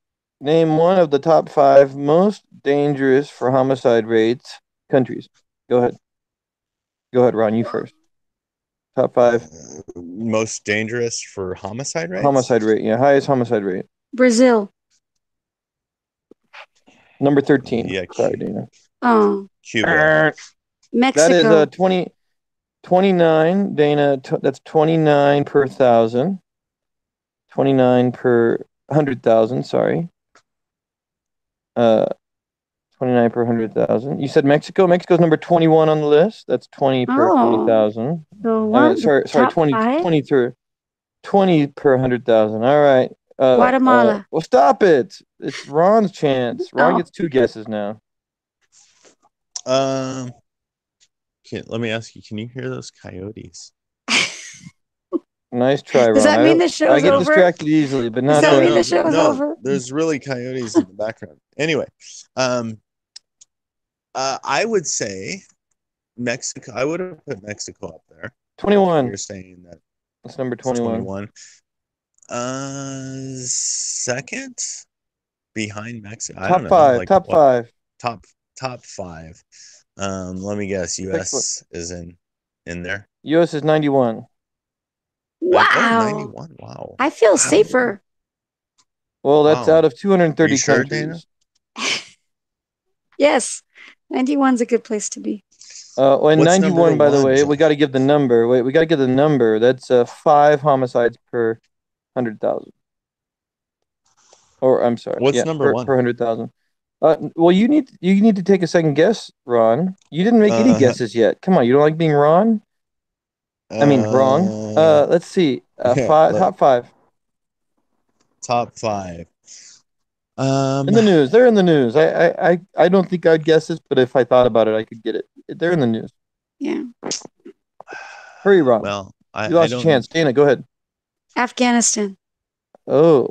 name one of the top 5 most dangerous for homicide rates countries. Go ahead, Ron. You first. Top 5 most dangerous for homicide rates. Homicide rate, yeah, highest homicide rate. Brazil. Number 13. Yeah, sorry, Dana. Oh. Cuba. Mexico. That is 29, Dana. That's 29 per 1,000. 29 per 100,000. Sorry. 29 per 100,000. You said Mexico. Mexico's number 21 on the list. That's 20 per 20,000. Sorry, 20 per 100,000. All right. Guatemala. Well, stop it. It's Ron's chance. Ron gets 2 guesses now. Let me ask you, can you hear those coyotes? Nice try, Ron. Does that mean the show's over? I get distracted easily, but not. Does that mean the show's over? There's really coyotes in the background. Anyway, I would say Mexico. I would have put Mexico up there. 21. You're saying that that's number 21. Second behind Mexico. I top don't know. 5. Top 5. Top 5. Let me guess. U.S. is in in there? U.S. is 91. Wow. 91. Wow. I feel Wow. safer. Well, that's Wow. out of 230 Are you sure, countries. Yes. 91's a good place to be. And What's 91, number by the one, way, Jeff? we got to give the number. Wait, we got to give the number. That's 5 homicides per 100,000. Or I'm sorry, What's yeah, number per one? 100,000. Well, you need to take a second guess, Ron. You didn't make any guesses yet. Come on, you don't like being Ron? I mean, wrong. Let's see. Yeah, Top 5 top 5. in the news. They're in the news. I don't think I'd guess this, but if I thought about it, I could get it. They're in the news. Yeah. Hurry, Ron. Well, You lost your chance. Dana, go ahead. Afghanistan. Oh,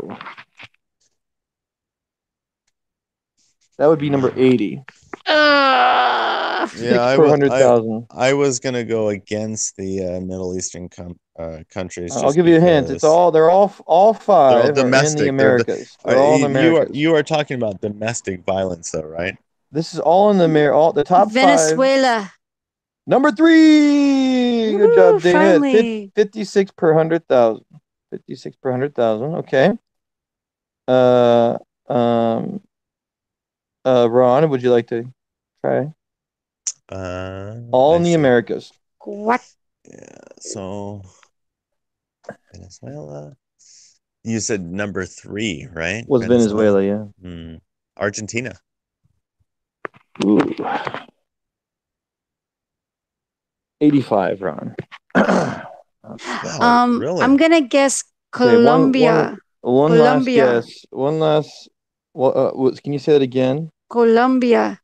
that would be number 80. Uh, Six per 100,000. I was gonna go against the Middle Eastern countries. I'll Just give you a hint. It's all they're all they're all five are in the domestic. Americas. They're all in the Americas. You are talking about domestic violence, though, right? This is all in the top 5. Venezuela. Number 3. Good job, Dana. Finally. 56 per 100,000. 56 per 100,000. Okay. Ron, would you like to try? All in the Americas. What? Yeah. So Venezuela. You said number 3, right? Was Venezuela, yeah. Argentina. Ooh. 85, Ron. Wow, really? I'm gonna guess Colombia. One last guess. One last. Can you say that again? Colombia.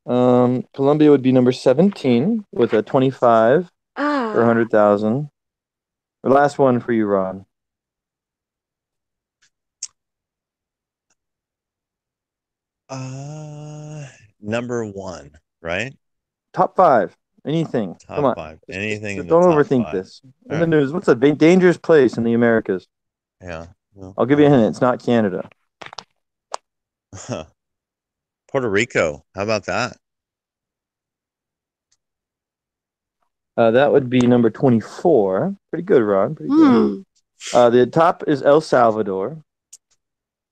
Colombia would be number 17 with a 25 per 100,000. The last one for you, Ron. Number 1, right? Top 5. Anything. Come on. Top 5. Anything in the Don't top overthink 5. this. In the news, what's a dangerous place in the Americas? Yeah. Well, I'll give you a hint. It's not Canada. Puerto Rico. How about that? That would be number 24. Pretty good, Ron. Pretty good. The top is El Salvador,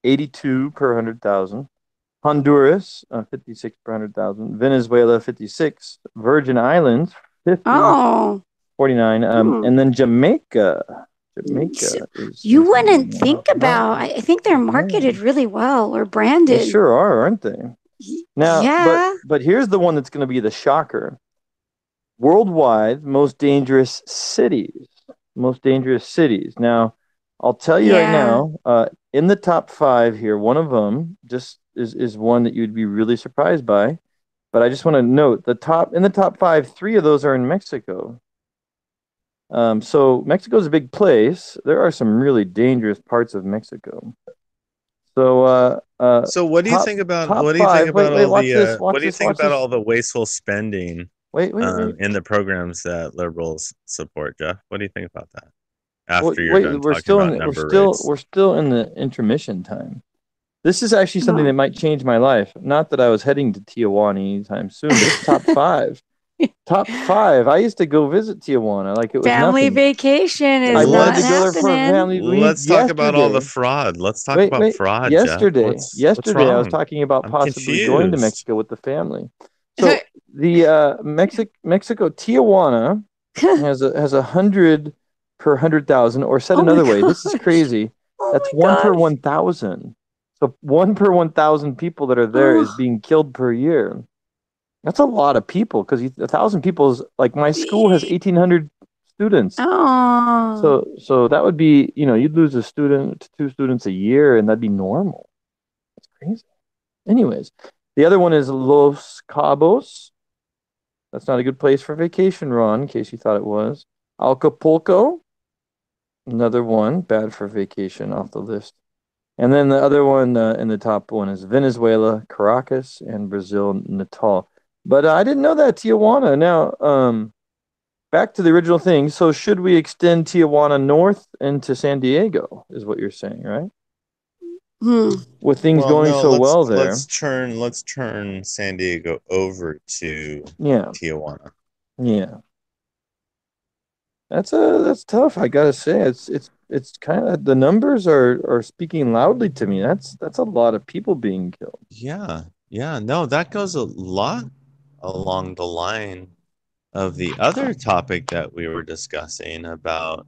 82 per 100,000. Honduras, 56 per 100,000. Venezuela, 56. Virgin Islands, 50. 49. And then Jamaica. You wouldn't think about. I think they're marketed really well or branded. They sure are, aren't they? Now, yeah. But here's the one that's going to be the shocker. Worldwide, most dangerous cities. Most dangerous cities. Now, I'll tell you right now, in the top 5 here, one of them just is one that you'd be really surprised by. But I just want to note in the top 5, 3 of those are in Mexico. So Mexico is a big place. There are some really dangerous parts of Mexico. So what do you think about all the wasteful spending in the programs that liberals support, Jeff? What do you think about that? We're still in the intermission time. This is actually something that might change my life. Not that I was heading to Tijuana anytime soon, but it's top 5. Top 5. I used to go visit Tijuana like it was family nothing. vacation is I wanted not to go there for a happening. family. Let's talk about all the fraud. Let's talk about fraud. Yesterday, Jeff. I was talking about possibly going to Mexico with the family. So the Mexico Tijuana has 100 per 100,000, or said another way, this is crazy. That's 1 per 1,000. So 1 per 1,000 people that are there is being killed per year. That's a lot of people, because 1,000 people is like my school has 1,800 students. So that would be, you'd lose a student, 2 students a year, and that'd be normal. That's crazy. Anyways, the other one is Los Cabos. That's not a good place for vacation, Ron, in case you thought it was. Acapulco, another one, bad for vacation, off the list. And then the other one in the top one is Venezuela, Caracas, and Brazil, Natal. But I didn't know that, Tijuana. Now, back to the original thing. So should we extend Tijuana north into San Diego, is what you're saying, right? With things going so well there. Let's turn San Diego over to Tijuana. Yeah. That's tough. I gotta say, it's kind of the numbers are speaking loudly to me. That's a lot of people being killed. Yeah, yeah, no, that goes a lot along the line of the other topic that we were discussing about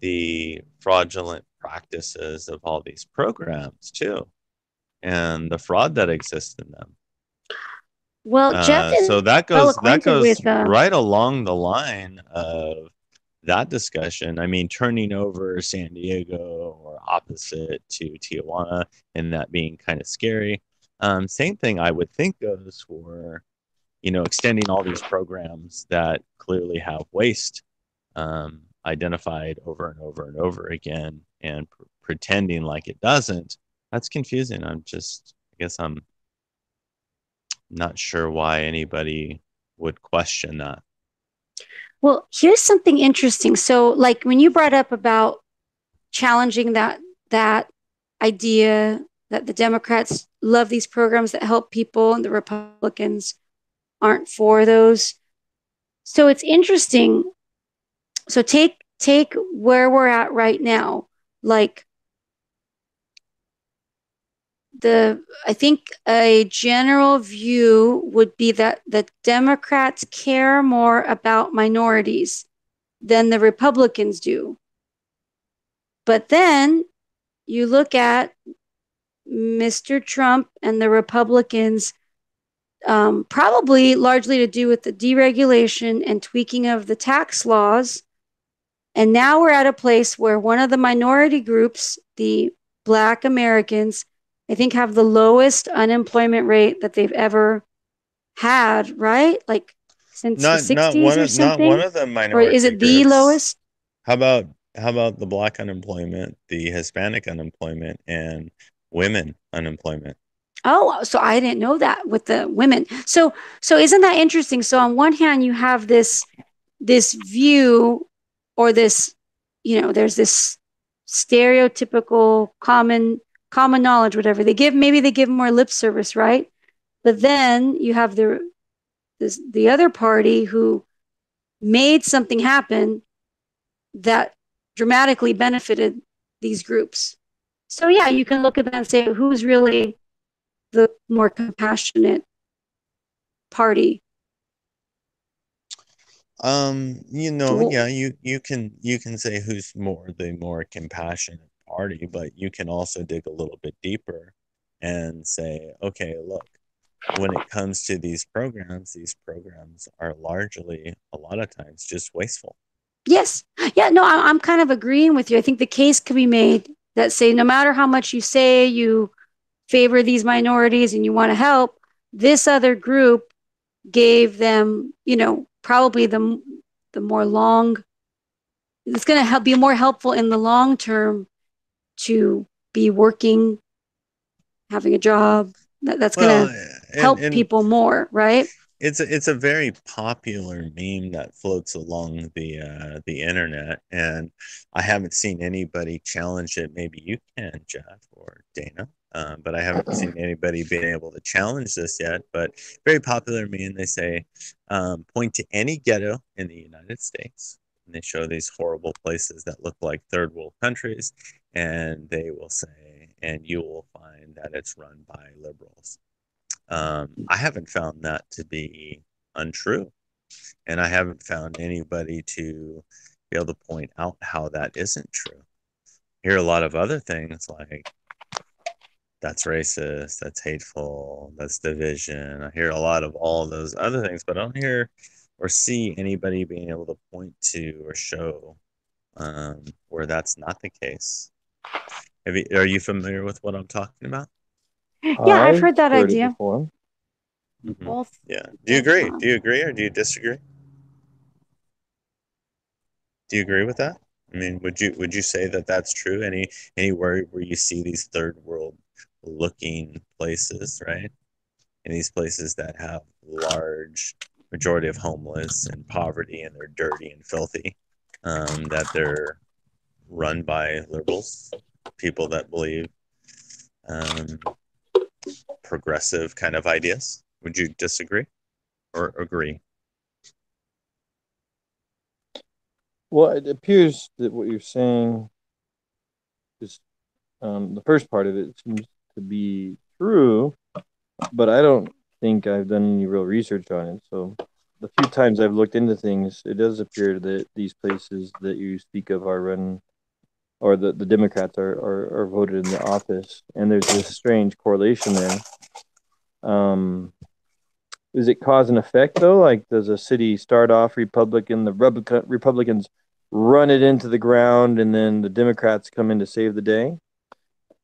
the fraudulent practices of all these programs too, and the fraud that exists in them. Well, Jeff is So that well goes acquainted with right along the line of that discussion. I mean, turning over San Diego or opposite to Tijuana and that being kind of scary. Same thing I would think goes for, extending all these programs that clearly have waste identified over and over and over again and pretending like it doesn't. That's confusing. I guess I'm not sure why anybody would question that. well, here's something interesting. So, like when you brought up about challenging that idea that the Democrats love these programs that help people and the Republicans aren't for those. So it's interesting. So take where we're at right now. Like I think a general view would be that the Democrats care more about minorities than the Republicans do. But then you look at Mr. Trump and the Republicans, probably largely to do with the deregulation and tweaking of the tax laws. And now we're at a place where one of the minority groups, the Black Americans, I think have the lowest unemployment rate that they've ever had, right? Like since the Not 60s or not one something? of the Or is minority it the groups. lowest? How about the black unemployment, the Hispanic unemployment, and women unemployment? Oh, so I didn't know that with the women. So isn't that interesting? So on one hand, you have this view or this, there's this stereotypical common knowledge, whatever they give. Maybe they give more lip service, right? But then you have the other party who made something happen that dramatically benefited these groups. So yeah, you can look at that and say who's really the more compassionate party. Yeah, you can say who's the more compassionate party, but you can also dig a little bit deeper and say, okay, look, when it comes to these programs are largely a lot of times just wasteful. Yes. Yeah, no, I'm kind of agreeing with you. I think the case can be made that say no matter how much you say you favor these minorities and you want to help, this other group gave them, probably the more long it's going to help be more helpful in the long term to be working, having a job. That's going Well, to and help and people more, right? it's a very popular meme that floats along the internet, and I haven't seen anybody challenge it. Maybe you can, Jeff or Dana, but I haven't seen anybody being able to challenge this yet. But very popular meme. They say, point to any ghetto in the United States, and they show these horrible places that look like third world countries, and they will say, and you will find that it's run by liberals. I haven't found that to be untrue, and I haven't found anybody to be able to point out how that isn't true. I hear a lot of other things like that's racist, that's hateful, that's division. I hear a lot of all of those other things, but I don't hear or see anybody being able to point to or show where that's not the case. Are you familiar with what I'm talking about? Yeah, I've I've heard that heard it idea. before. We Hmm. both Yeah. we Do you both agree? Do you agree or do you disagree? Do you agree with that? I mean, would you say that that's true? Anywhere where you see these third world looking places, right? And these places that have large majority of homeless and poverty, and they're dirty and filthy, that they're run by liberals, people that believe um, progressive kind of ideas. Would you disagree or agree? Well, it appears that what you're saying is the first part of it seems to be true, but I don't think I've done any real research on it. So the few times I've looked into things, it does appear that these places that you speak of are run, or the Democrats are voted in the office, and there's this strange correlation there. Is it cause and effect though? Like, does a city start off Republican, the Republicans run it into the ground, and then the Democrats come in to save the day?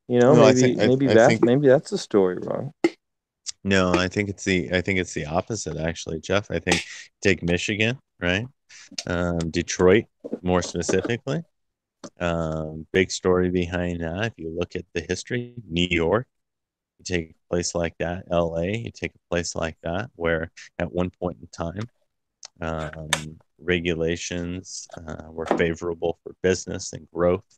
You know, No, I think maybe that's the story, Ron. no, I think it's the opposite actually, Jeff. I think take Michigan, right? Detroit, more specifically. Big story behind that. If you look at the history, New York, you take a place like that, LA, you take a place like that, where at one point in time, regulations were favorable for business and growth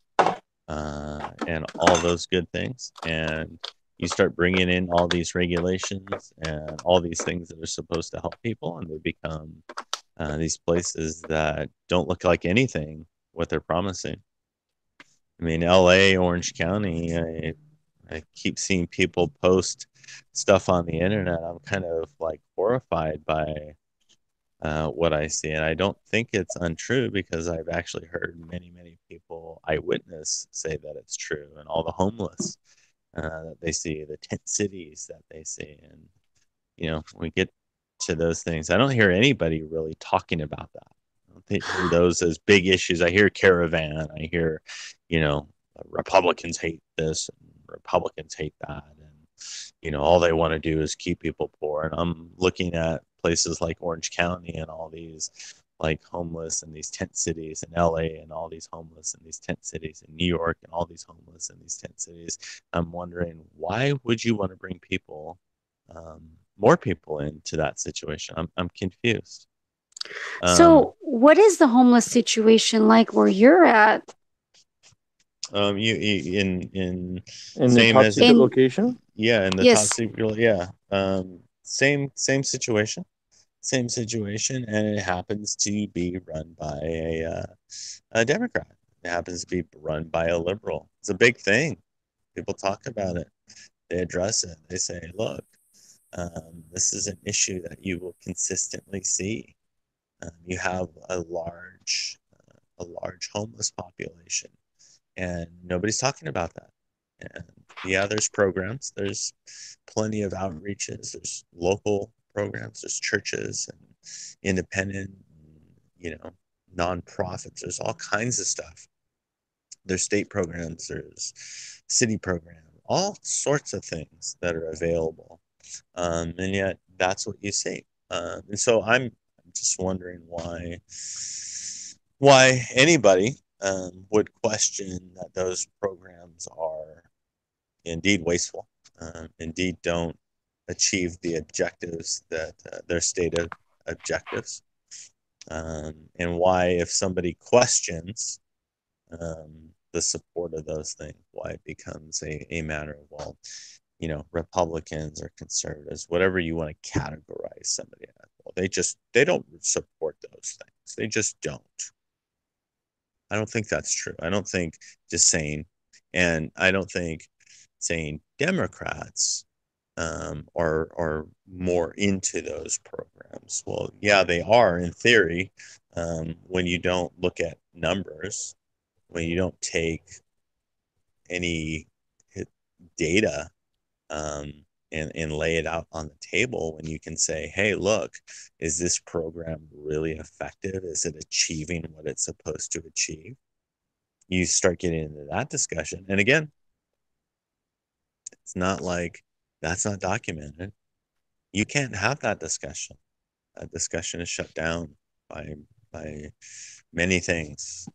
and all those good things. And you start bringing in all these regulations and all these things that are supposed to help people, and they become these places that don't look like anything what they're promising. I mean, LA, Orange County, I keep seeing people post stuff on the internet. I'm kind of like horrified by what I see. And I don't think it's untrue because I've actually heard many, many people, eyewitness, say that it's true. And all the homeless that they see, the tent cities that they see. And, when we get to those things, I don't hear anybody really talking about that. I don't hear those as big issues. I hear caravan. I hear, you know, Republicans hate this and Republicans hate that. And, all they want to do is keep people poor. And I'm looking at places like Orange County and all these like homeless in these tent cities in LA and all these homeless in these tent cities in New York and all these homeless in these tent cities. I'm wondering, why would you want to bring people, more people into that situation? I'm confused. So, what is the homeless situation like where you're at? You In the same top as secret In location? yeah, in the top yes. secret, yeah. Same situation, and it happens to be run by a Democrat. It happens to be run by a liberal. It's a big thing. People talk about it. They address it. They say, "Look, this is an issue that you will consistently see. You have a large homeless population, and nobody's talking about that. And yeah, there's programs, there's plenty of outreaches, there's local programs, there's churches and independent, nonprofits, there's all kinds of stuff. There's state programs, there's city programs, all sorts of things that are available. And yet that's what you see. And so I'm just wondering why anybody would question that those programs are indeed wasteful, indeed don't achieve the objectives that their stated objectives, and why, if somebody questions the support of those things, why it becomes a matter of, well, Republicans or conservatives, whatever you want to categorize somebody as. Well, they don't support those things. They just don't. I don't think that's true. I don't think just saying, and I don't think saying Democrats are more into those programs. Well, yeah, they are in theory. When you don't look at numbers, when you don't take any data, and lay it out on the table, when you can say, hey, look, is this program really effective? Is it achieving what it's supposed to achieve? You start getting into that discussion. And again, it's not like that's not documented. You can't have that discussion. That discussion is shut down by many things.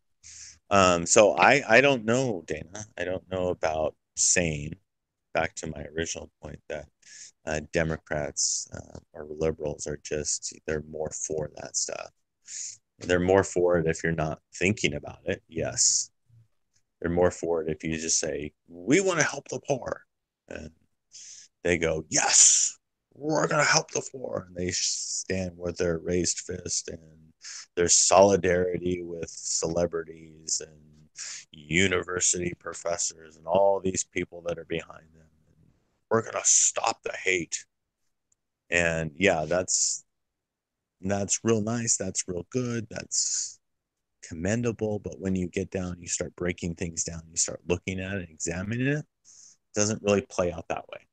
So I don't know, Dana. I don't know about saying, back to my original point, that Democrats or liberals are just, they're more for that stuff. They're more for it if you're not thinking about it. Yes. They're more for it if you just say, we want to help the poor. And they go, yes, we're going to help the poor. And they stand with their raised fist and there's solidarity with celebrities and university professors and all these people that are behind them. We're gonna stop the hate. And yeah, that's real nice. That's real good. That's commendable. But when you get down, you start breaking things down, you start looking at it, examining it, it doesn't really play out that way.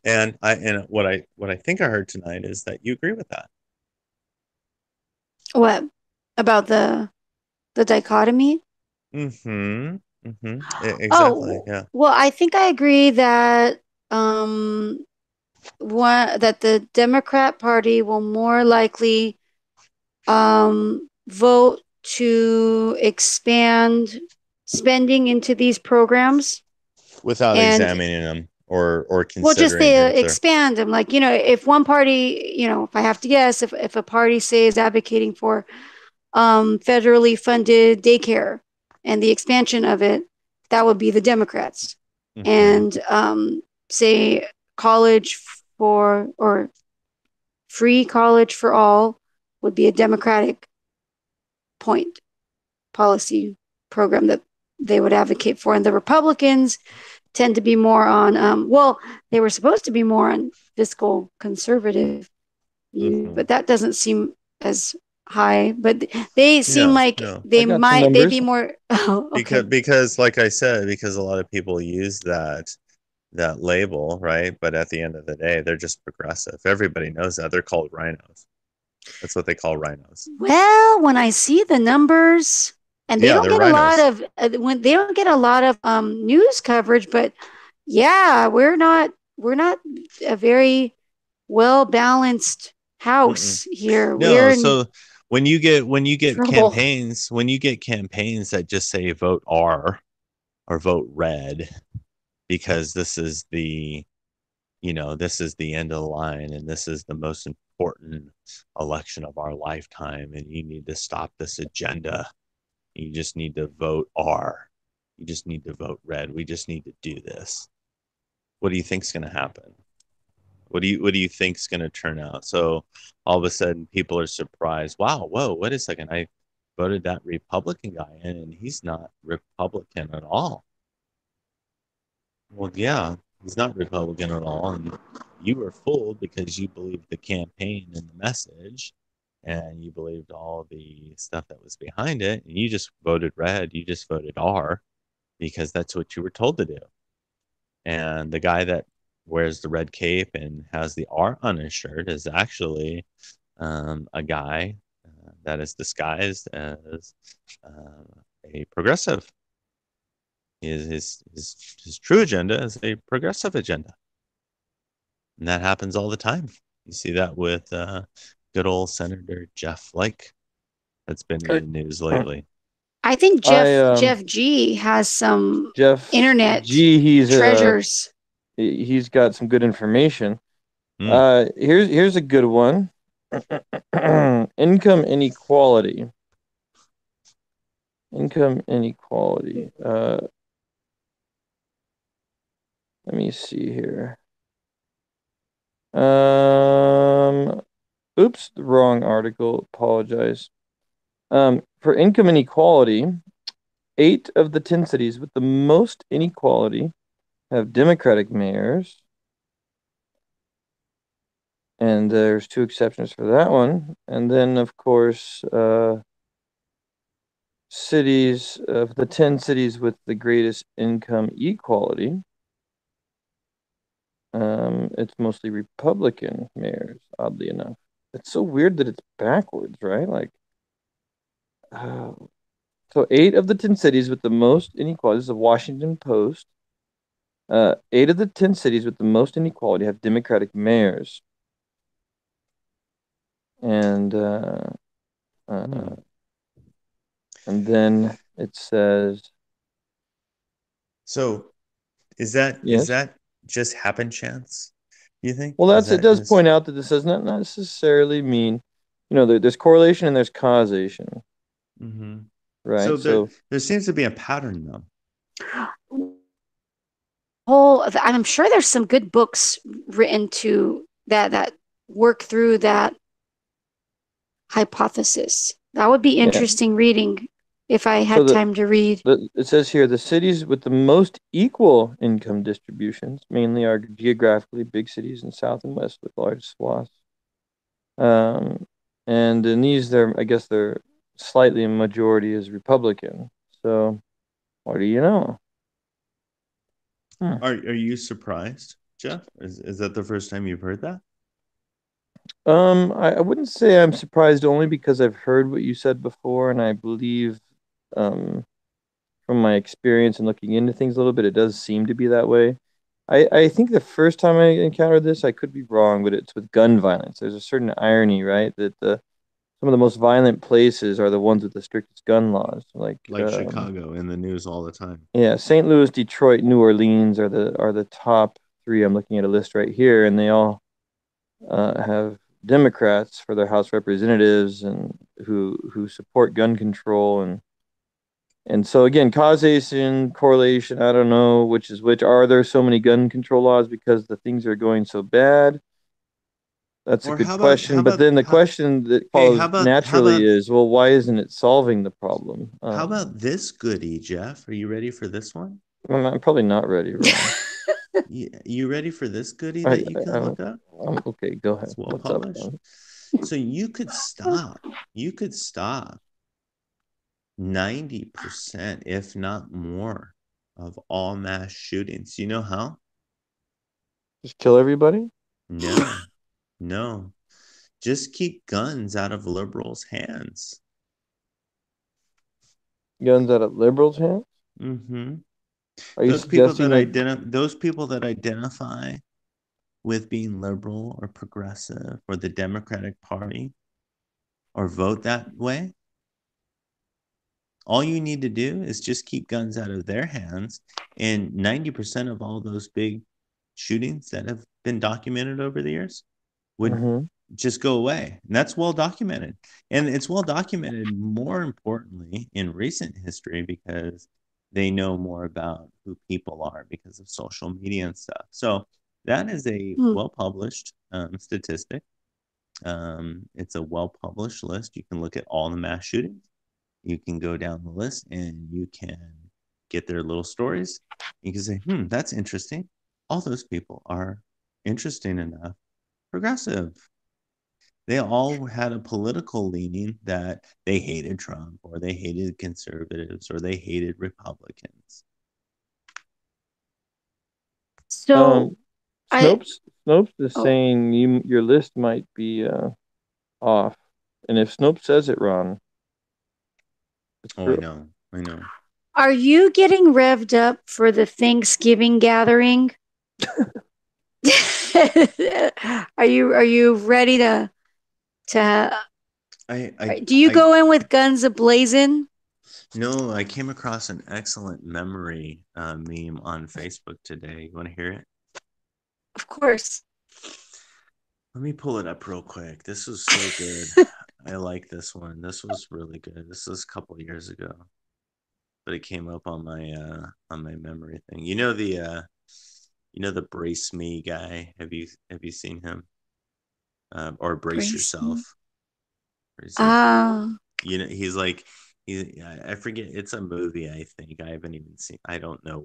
And what I think I heard tonight is that you agree with that. What about the dichotomy? Mm-hmm. Mm-hmm. Exactly. Oh, Yeah. well, I think I agree that um that the Democrat Party will more likely vote to expand spending into these programs. Without And examining them or well, just considering they if they're. expand them. Like, if one party, if I have to guess, if a party, say, is advocating for federally funded daycare and the expansion of it, that would be the Democrats. Mm-hmm. And say college for, or free college for all, would be a Democratic point policy program that they would advocate for. And the Republicans tend to be more on, well, they were supposed to be more on fiscal conservative view, Mm-hmm. but that doesn't seem as high. But they seem No, like no. I got some they numbers. be more. Oh, okay. Because like I said, because a lot of people use that label, right? But at the end of the day, they're just progressive. Everybody knows that. They're called rhinos. That's what they call rhinos. Well, when I see the numbers, and they Yeah, don't they're get a lot rhinos. of when they don't get a lot of news coverage, but yeah, we're not a very well balanced Mm-mm. house here. We're No, in so when you get trouble. campaigns that just say vote R or vote red because this is the end of the line and this is the most important election of our lifetime and you need to stop this agenda. You just need to vote R. You just need to vote red. We just need to do this. What do you think's going to happen? What do you think's going to turn out? So all of a sudden people are surprised. Wow, whoa, wait a second. I voted that Republican guy in and he's not Republican at all. Well, yeah, he's not Republican at all. And you were fooled because you believed the campaign and the message and you believed all the stuff that was behind it. And you just voted red. You just voted R because that's what you were told to do. And the guy that wears the red cape and has the R on his shirt is actually a guy that is disguised as uh, a progressive. His true agenda is a progressive agenda, and that happens all the time. You see that with good old Senator Jeff Flake, that's been in the news lately. I think Jeff I Jeff G has some Jeff internet G. treasures. He's got some good information. Mm. Here's a good one. Income inequality. Income inequality. Let me see here. Oops, the wrong article. Apologize. For income inequality, 8 of the 10 cities with the most inequality have Democratic mayors. And there's 2 exceptions for that one. And then, of course, cities of the 10 cities with the greatest income equality, it's mostly Republican mayors, oddly enough. It's so weird that it's backwards, right? Like, so 8 of the 10 cities with the most inequality, this is a Washington Post. 8 of the 10 cities with the most inequality have Democratic mayors. And and then it says. So is that is Yes. that just happen chance? You think? Well, Is it that does just point out that this does not necessarily mean, there's correlation and there's causation, mm-hmm. So right? there So there seems to be a pattern though. I'm sure there's some good books written to that work through that hypothesis. That would be interesting reading if I had time to read. It says here the cities with the most equal income distributions mainly are geographically big cities in South and West with large swaths. And in these, I guess they're slightly a majority is Republican. So, what do you know? Are you surprised, Jeff? Is that the first time you've heard that? I wouldn't say I'm surprised only because I've heard what you said before, and I believe, from my experience and looking into things a little bit, it does seem to be that way. I think the first time I encountered this, I could be wrong, but it's with gun violence. There's a certain irony, right? That some of the most violent places are the ones with the strictest gun laws, like Chicago in the news all the time. Yeah, St. Louis, Detroit, New Orleans are the top three. I'm looking at a list right here, and they all have Democrats for their House representatives and who support gun control and so again, causation, correlation, I don't know which is which. Are there so many gun control laws because the things are going so bad? That's a good question. But then the question that follows naturally is, well, why isn't it solving the problem? How about this goodie, Jeff? Are you ready for this one? I'm probably not ready, Ron. You ready for this goodie that you can look up? Okay, go ahead. It's well published. So you could stop 90%, if not more, of all mass shootings. You know how? Just kill everybody? No. Just keep guns out of liberals' hands. Guns out of liberals' hands? Mm-hmm. Are you suggesting those people that identify with being liberal or progressive or the Democratic Party or vote that way, all you need to do is just keep guns out of their hands, and 90% of all those big shootings that have been documented over the years would just go away. And that's well documented. And it's well documented, more importantly, in recent history because they know more about who people are because of social media and stuff. So that is a well-published statistic. It's a well-published list. You can look at all the mass shootings. You can go down the list and you can get their little stories. You can say, that's interesting. All those people are interesting enough, progressive. They all had a political leaning that they hated Trump or they hated conservatives or they hated Republicans. So Snopes is saying your list might be off. And if Snopes says it, Ron. I know. Are you getting revved up for the Thanksgiving gathering? Are you ready to do you go in with guns ablazing? No, I came across an excellent memory meme on Facebook today. You want to hear it? Of course. Let me pull it up real quick. This was so good. I like this one. This was really good. This was a couple of years ago, but it came up on my memory thing. You know the Brace Me guy. Have you seen him? Or Brace Yourself. He's like I forget. It's a movie. I think I haven't even seen. I don't know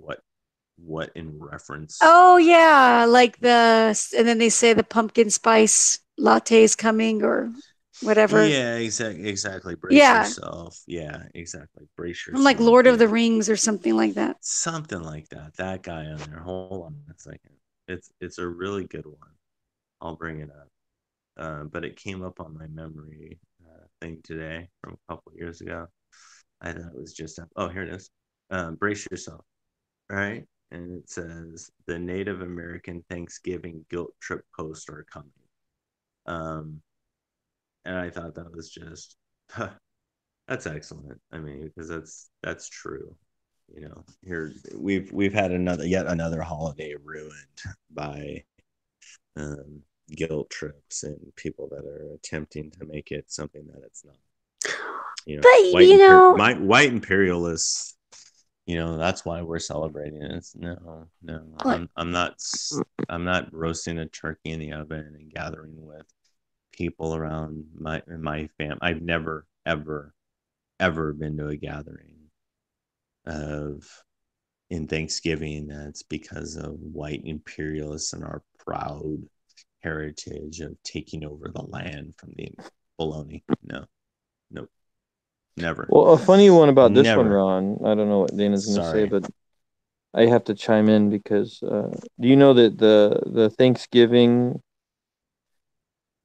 what in reference. Oh yeah, like and then they say the pumpkin spice latte is coming or whatever. Yeah, exactly. Brace yourself. Yeah, exactly. Brace yourself. I'm like Lord of the Rings or something like that. Something like that. That guy on there. Hold on a second. It's a really good one. I'll bring it up. But it came up on my memory thing today from a couple of years ago. I thought it was just here it is. Brace yourself. All right. And it says the Native American Thanksgiving guilt trip posts are coming. And I thought that was just that's excellent. I mean, because that's true. You know, here we've had yet another holiday ruined by guilt trips and people that are attempting to make it something that it's not. You know, but white imperialists. You know, that's why we're celebrating it. No. I'm not roasting a turkey in the oven and gathering with people around my fam. I've never ever been to a gathering of in Thanksgiving that's because of white imperialists and our proud heritage of taking over the land from the baloney. No, nope, never, Well, a funny one about this one, never. Ron. I don't know what Dana's going to say, Sorry. but I have to chime in because do you know that the Thanksgiving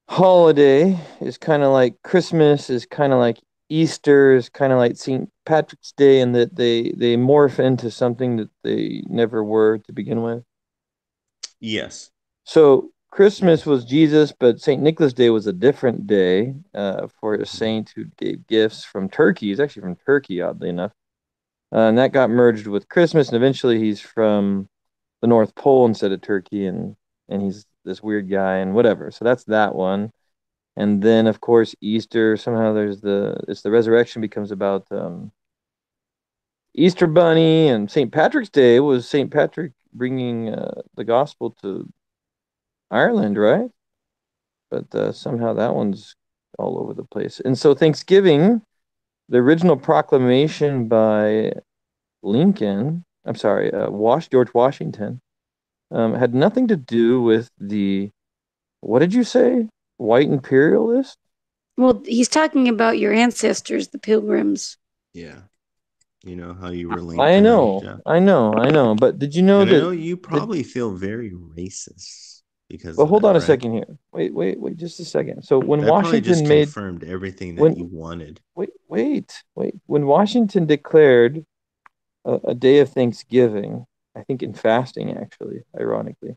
holiday is kind of like Christmas, is kind of like Easter, is kind of like St. Patrick's Day, and that they morph into something that they never were to begin with? Yes. So Christmas Yes. was Jesus, but St. Nicholas Day was a different day for a Mhm. saint who gave gifts from Turkey. He's actually from Turkey, oddly enough. And that got merged with Christmas, and eventually he's from the North Pole instead of Turkey, and he's this weird guy and whatever. So that's that one. And then of course Easter, somehow there's the resurrection becomes about Easter Bunny, and St. Patrick's Day was St. Patrick bringing the gospel to Ireland, right? But somehow that one's all over the place. And so Thanksgiving, the original proclamation by Lincoln, I'm sorry, George Washington, had nothing to do with the, what did you say? White imperialist? Well, he's talking about your ancestors, the pilgrims. Yeah. You know how you relate I to them, know, Jeff. I know, I know. But did you know And I that know you the probably feel very racist because but of hold it, on a right? second here. Wait, just a second. So when That probably just Washington made confirmed everything that you when wanted. wait. When Washington declared a day of Thanksgiving, I think in fasting actually, ironically.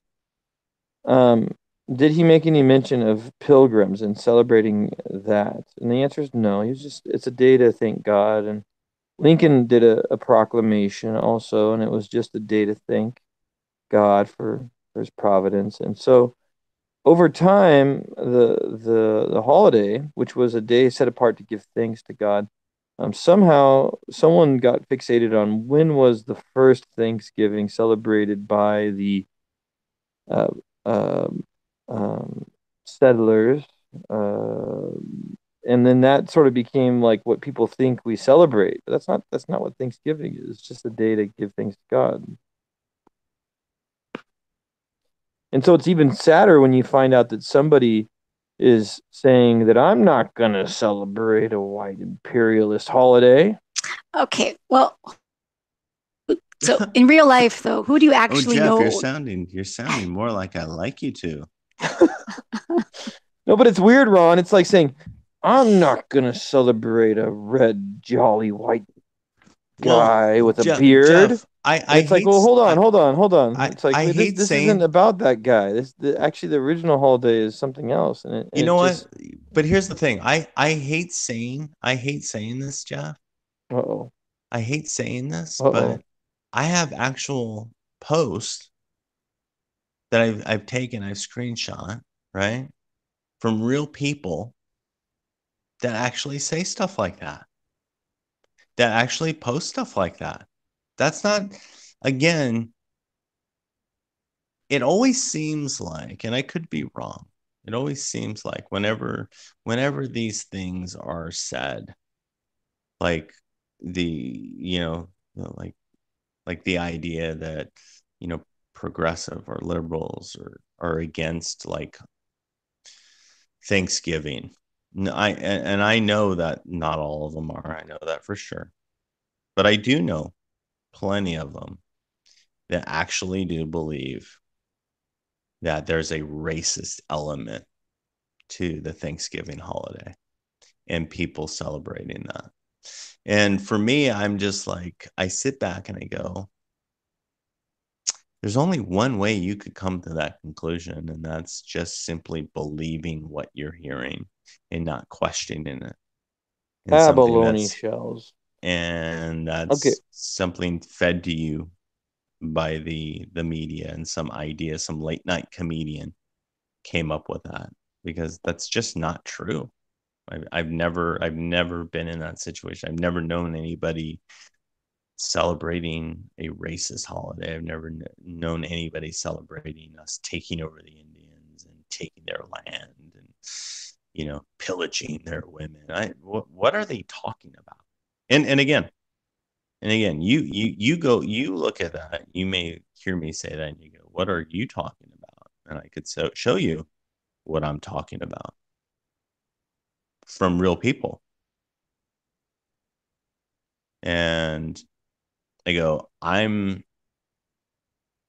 Um, did he make any mention of pilgrims and celebrating that? And the answer is no. He was just, it's a day to thank God. And Lincoln did a proclamation also, and it was just a day to thank God for his providence. And so over time, the holiday, which was a day set apart to give thanks to God, somehow someone got fixated on when was the first Thanksgiving celebrated by the uh, um, um, settlers, uh, and then that sort of became like what people think we celebrate. But that's not what Thanksgiving is. It's just a day to give thanks to God. And so it's even sadder when you find out that somebody is saying that I'm not going to celebrate a white imperialist holiday. Okay, well, so in real life, though, who do you Oh, actually Jeff, know? you're sounding more like I like you to. No, but it's weird, Ron. It's like saying, I'm not going to celebrate a red, jolly white Well, guy with a beard. Jeff, And I it's like, hate well, hold on. It's like, I wait, hate this isn't saying, about that guy. Actually the original holiday is something else, and you it know just, what? But here's the thing. I hate saying this, Jeff. uh-oh, I hate saying this, uh-oh. but I have actual posts that I've taken, I've screenshot, right? From real people that actually say stuff like that, that actually post stuff like that. That's not, again, it always seems like, and I could be wrong, it always seems like whenever these things are said, like the, like the idea that, you know, progressive or liberals are against like Thanksgiving. No, and I know that not all of them are. I know that for sure. But I do know plenty of them that actually do believe that there's a racist element to the Thanksgiving holiday and people celebrating that. And for me, I'm just like, I sit back and I go, there's only one way you could come to that conclusion, and that's just simply believing what you're hearing and not questioning it. And something Abalone that's shells. and Okay. that's something fed to you by the media, and some idea, some late night comedian came up with that, because that's just not true. I've never been in that situation. I've never known anybody celebrating a racist holiday. I've never known anybody celebrating us taking over the Indians and taking their land. And pillaging their women. What are they talking about? And again, you look at that. You may hear me say that, and you go, "What are you talking about?" And I could show you what I'm talking about from real people. And I go, I'm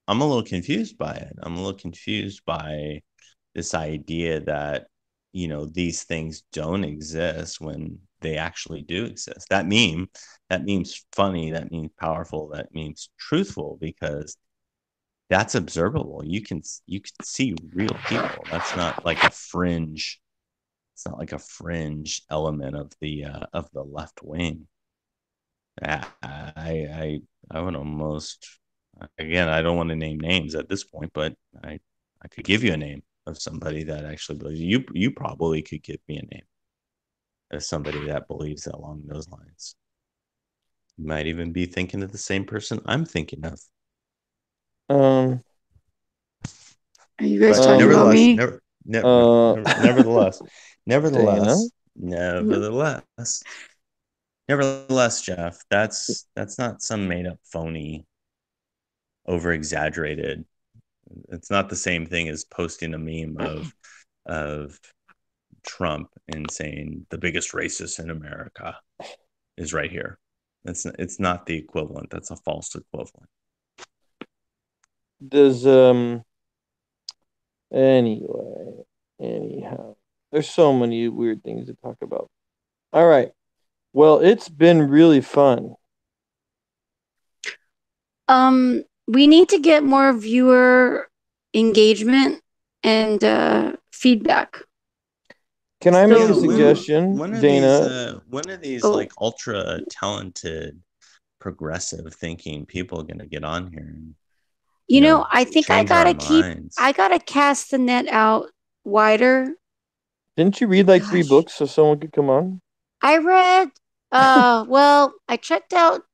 a little confused by it. I'm a little confused by this idea that these things don't exist when they actually do exist. That means funny, that means powerful, that means truthful, because that's observable. You can see real people. That's not like a fringe. It's not like a fringe element of the left wing. I would almost, again, I don't want to name names at this point, but I could give you a name of somebody that actually believes. You probably could give me a name of somebody that believes along those lines. You might even be thinking of the same person I'm thinking of. Are you guys talking about me? Nevertheless, Jeff, that's not some made up phony, over exaggerated. It's not the same thing as posting a meme of Trump and saying the biggest racist in America is right here. It's not the equivalent. That's a false equivalent. Does anyhow, there's so many weird things to talk about. All right. Well, it's been really fun. We need to get more viewer engagement and feedback. Can I make a suggestion, Dana? When are these like ultra talented, progressive thinking people going to get on here? And, I think I gotta cast the net out wider. Didn't you read like 3 books so someone could come on? I read, well, I checked out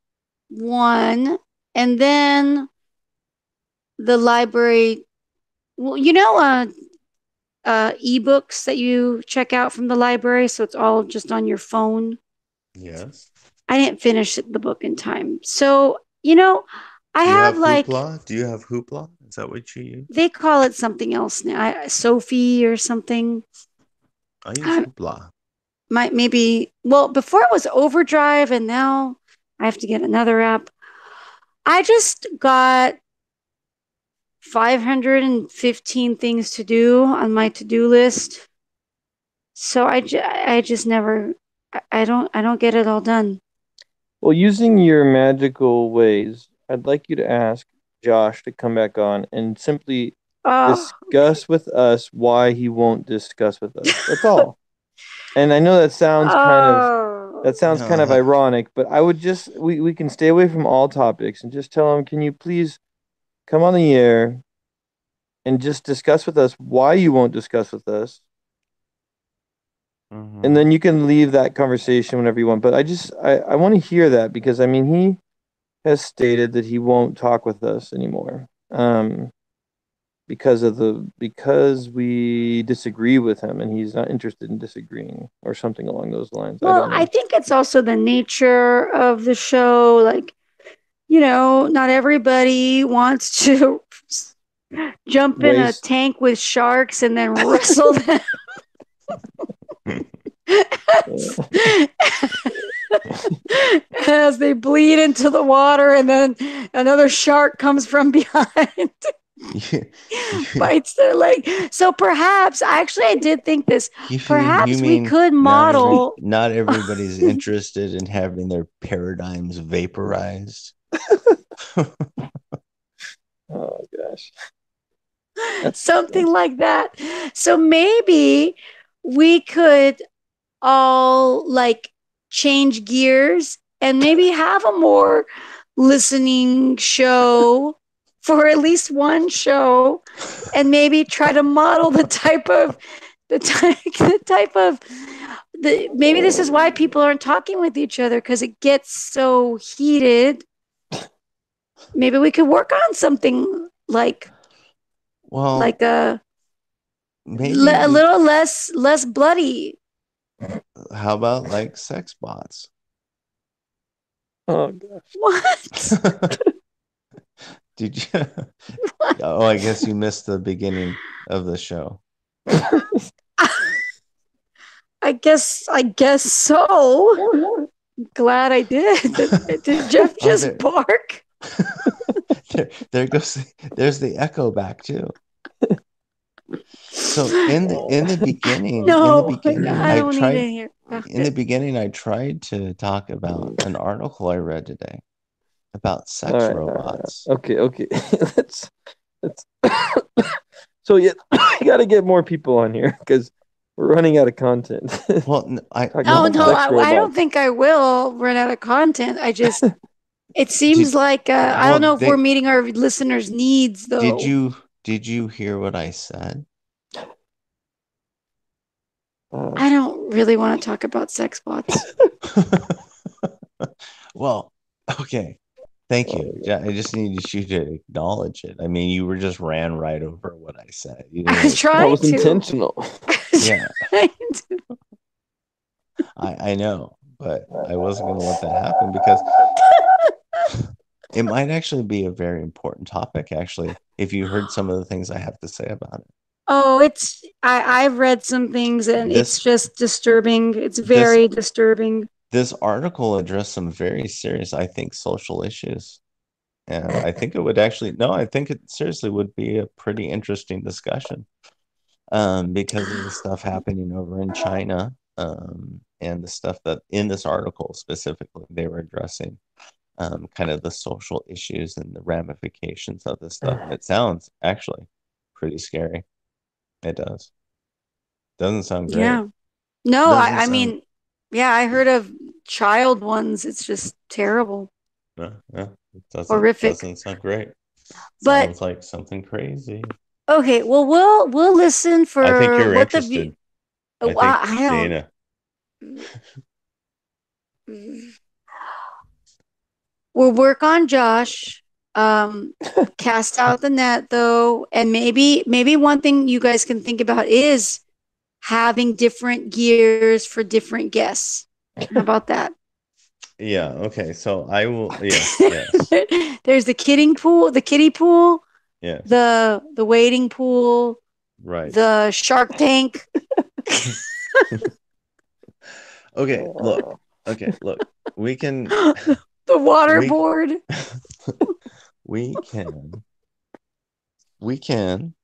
1, and then the library, well, ebooks that you check out from the library, so it's all just on your phone. Yes. I didn't finish the book in time. So, I have like Hoopla? Do you have Hoopla? Is that what you use? They call it something else now. Sophie or something. I use Hoopla. Maybe, well, before it was Overdrive, and now I have to get another app. I just got 515 things to do on my to-do list. So I just never, I don't get it all done. Well, using your magical ways, I'd like you to ask Josh to come back on and simply discuss with us why he won't discuss with us. That's all. And I know that sounds kind of ironic, but I would just we can stay away from all topics and just tell him, can you please come on the air and just discuss with us why you won't discuss with us. Mm-hmm. And then you can leave that conversation whenever you want. But I want to hear that, because I mean, he has stated that he won't talk with us anymore. Because we disagree with him and he's not interested in disagreeing or something along those lines. Well, I think it's also the nature of the show. Like, not everybody wants to jump in a tank with sharks and then wrestle them. As they bleed into the water, and then another shark comes from behind. Bites their leg. So perhaps, actually, I did think this. Perhaps we could model. Not everybody's interested in having their paradigms vaporized. Oh gosh. Something like that. So maybe we could all like change gears and maybe have a more listening show for at least one show, and maybe try to model maybe this is why people aren't talking with each other, because it gets so heated. Maybe we could work on something like a maybe A we. little less bloody. How about like sex bots? Oh gosh. What? Did you? Oh, I guess you missed the beginning of the show. I guess so. Glad I did. Did Jeff Oh, just bark? there goes. There's the echo back too. So in the No, beginning, I I don't need tried. to hear about In the it. beginning, I tried to talk about an article I read today about All sex right, all right. robots. Okay. let's. So yeah, you got to get more people on here because we're running out of content. Well, Talking Oh about no, sex I don't robots. think I will run out of content. It seems did like I don't well know if we're they meeting our listeners' needs did though. you hear what I said? Uh, I don't really want to talk about sex bots. Well, okay. Thank you. oh, I just needed you to acknowledge it. I mean, you were just ran right over what I said. You I didn't was like, that trying was to. intentional. I was yeah, trying to. I know, but I wasn't going to let that happen because it might actually be a very important topic, actually, if you heard some of the things I have to say about it. Oh, I've read some things and it's This just disturbing. It's this very disturbing. this article addressed some very serious, I think, social issues. And I think it would actually, no, I think it seriously would be a pretty interesting discussion, because of the stuff happening over in China, and the stuff that in this article specifically they were addressing, kind of the social issues and the ramifications of this stuff. And it sounds actually pretty scary. It does. Doesn't sound great. Yeah. No, Doesn't I sound, mean, yeah, I heard of child ones. It's just terrible, no, it horrific. doesn't sound great. But Sounds like something crazy. okay, well, we'll listen I think for you're what the view. interested. I think I don't. Dana. We'll work on Josh. Um, cast out the net though, and maybe one thing you guys can think about is having different gears for different guests. How about that? Yeah, okay. So I will, yes, There's the kiddie pool, yes, the wading pool, right. the Shark Tank, Okay, look. Uh, Okay, look. We can the we waterboard. we can we can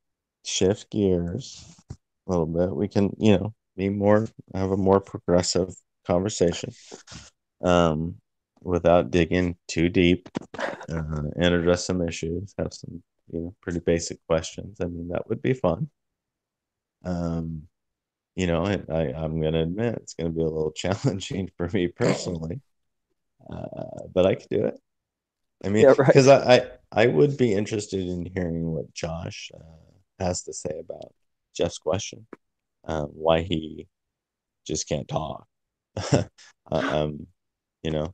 shift gears a little bit. We can, be more have a more progressive conversation, um without digging too deep, and address some issues, have some, pretty basic questions. I mean, that would be fun. Um I'm going to admit it's going to be a little challenging for me personally, but I could do it. I mean, yeah, because right. I would be interested in hearing what Josh, has to say about Jeff's question, why he just can't talk. um, you know,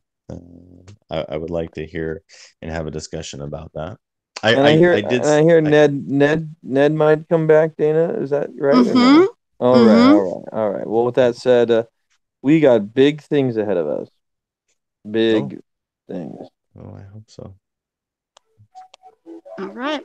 I would like to hear and have a discussion about that. I did, And I hear I, Ned might come back. Dana, is that right or Mm-hmm. no? All right, Mm-hmm. all right. Well, with that said, we got big things ahead of us. oh, Big things. oh, I hope so. All right.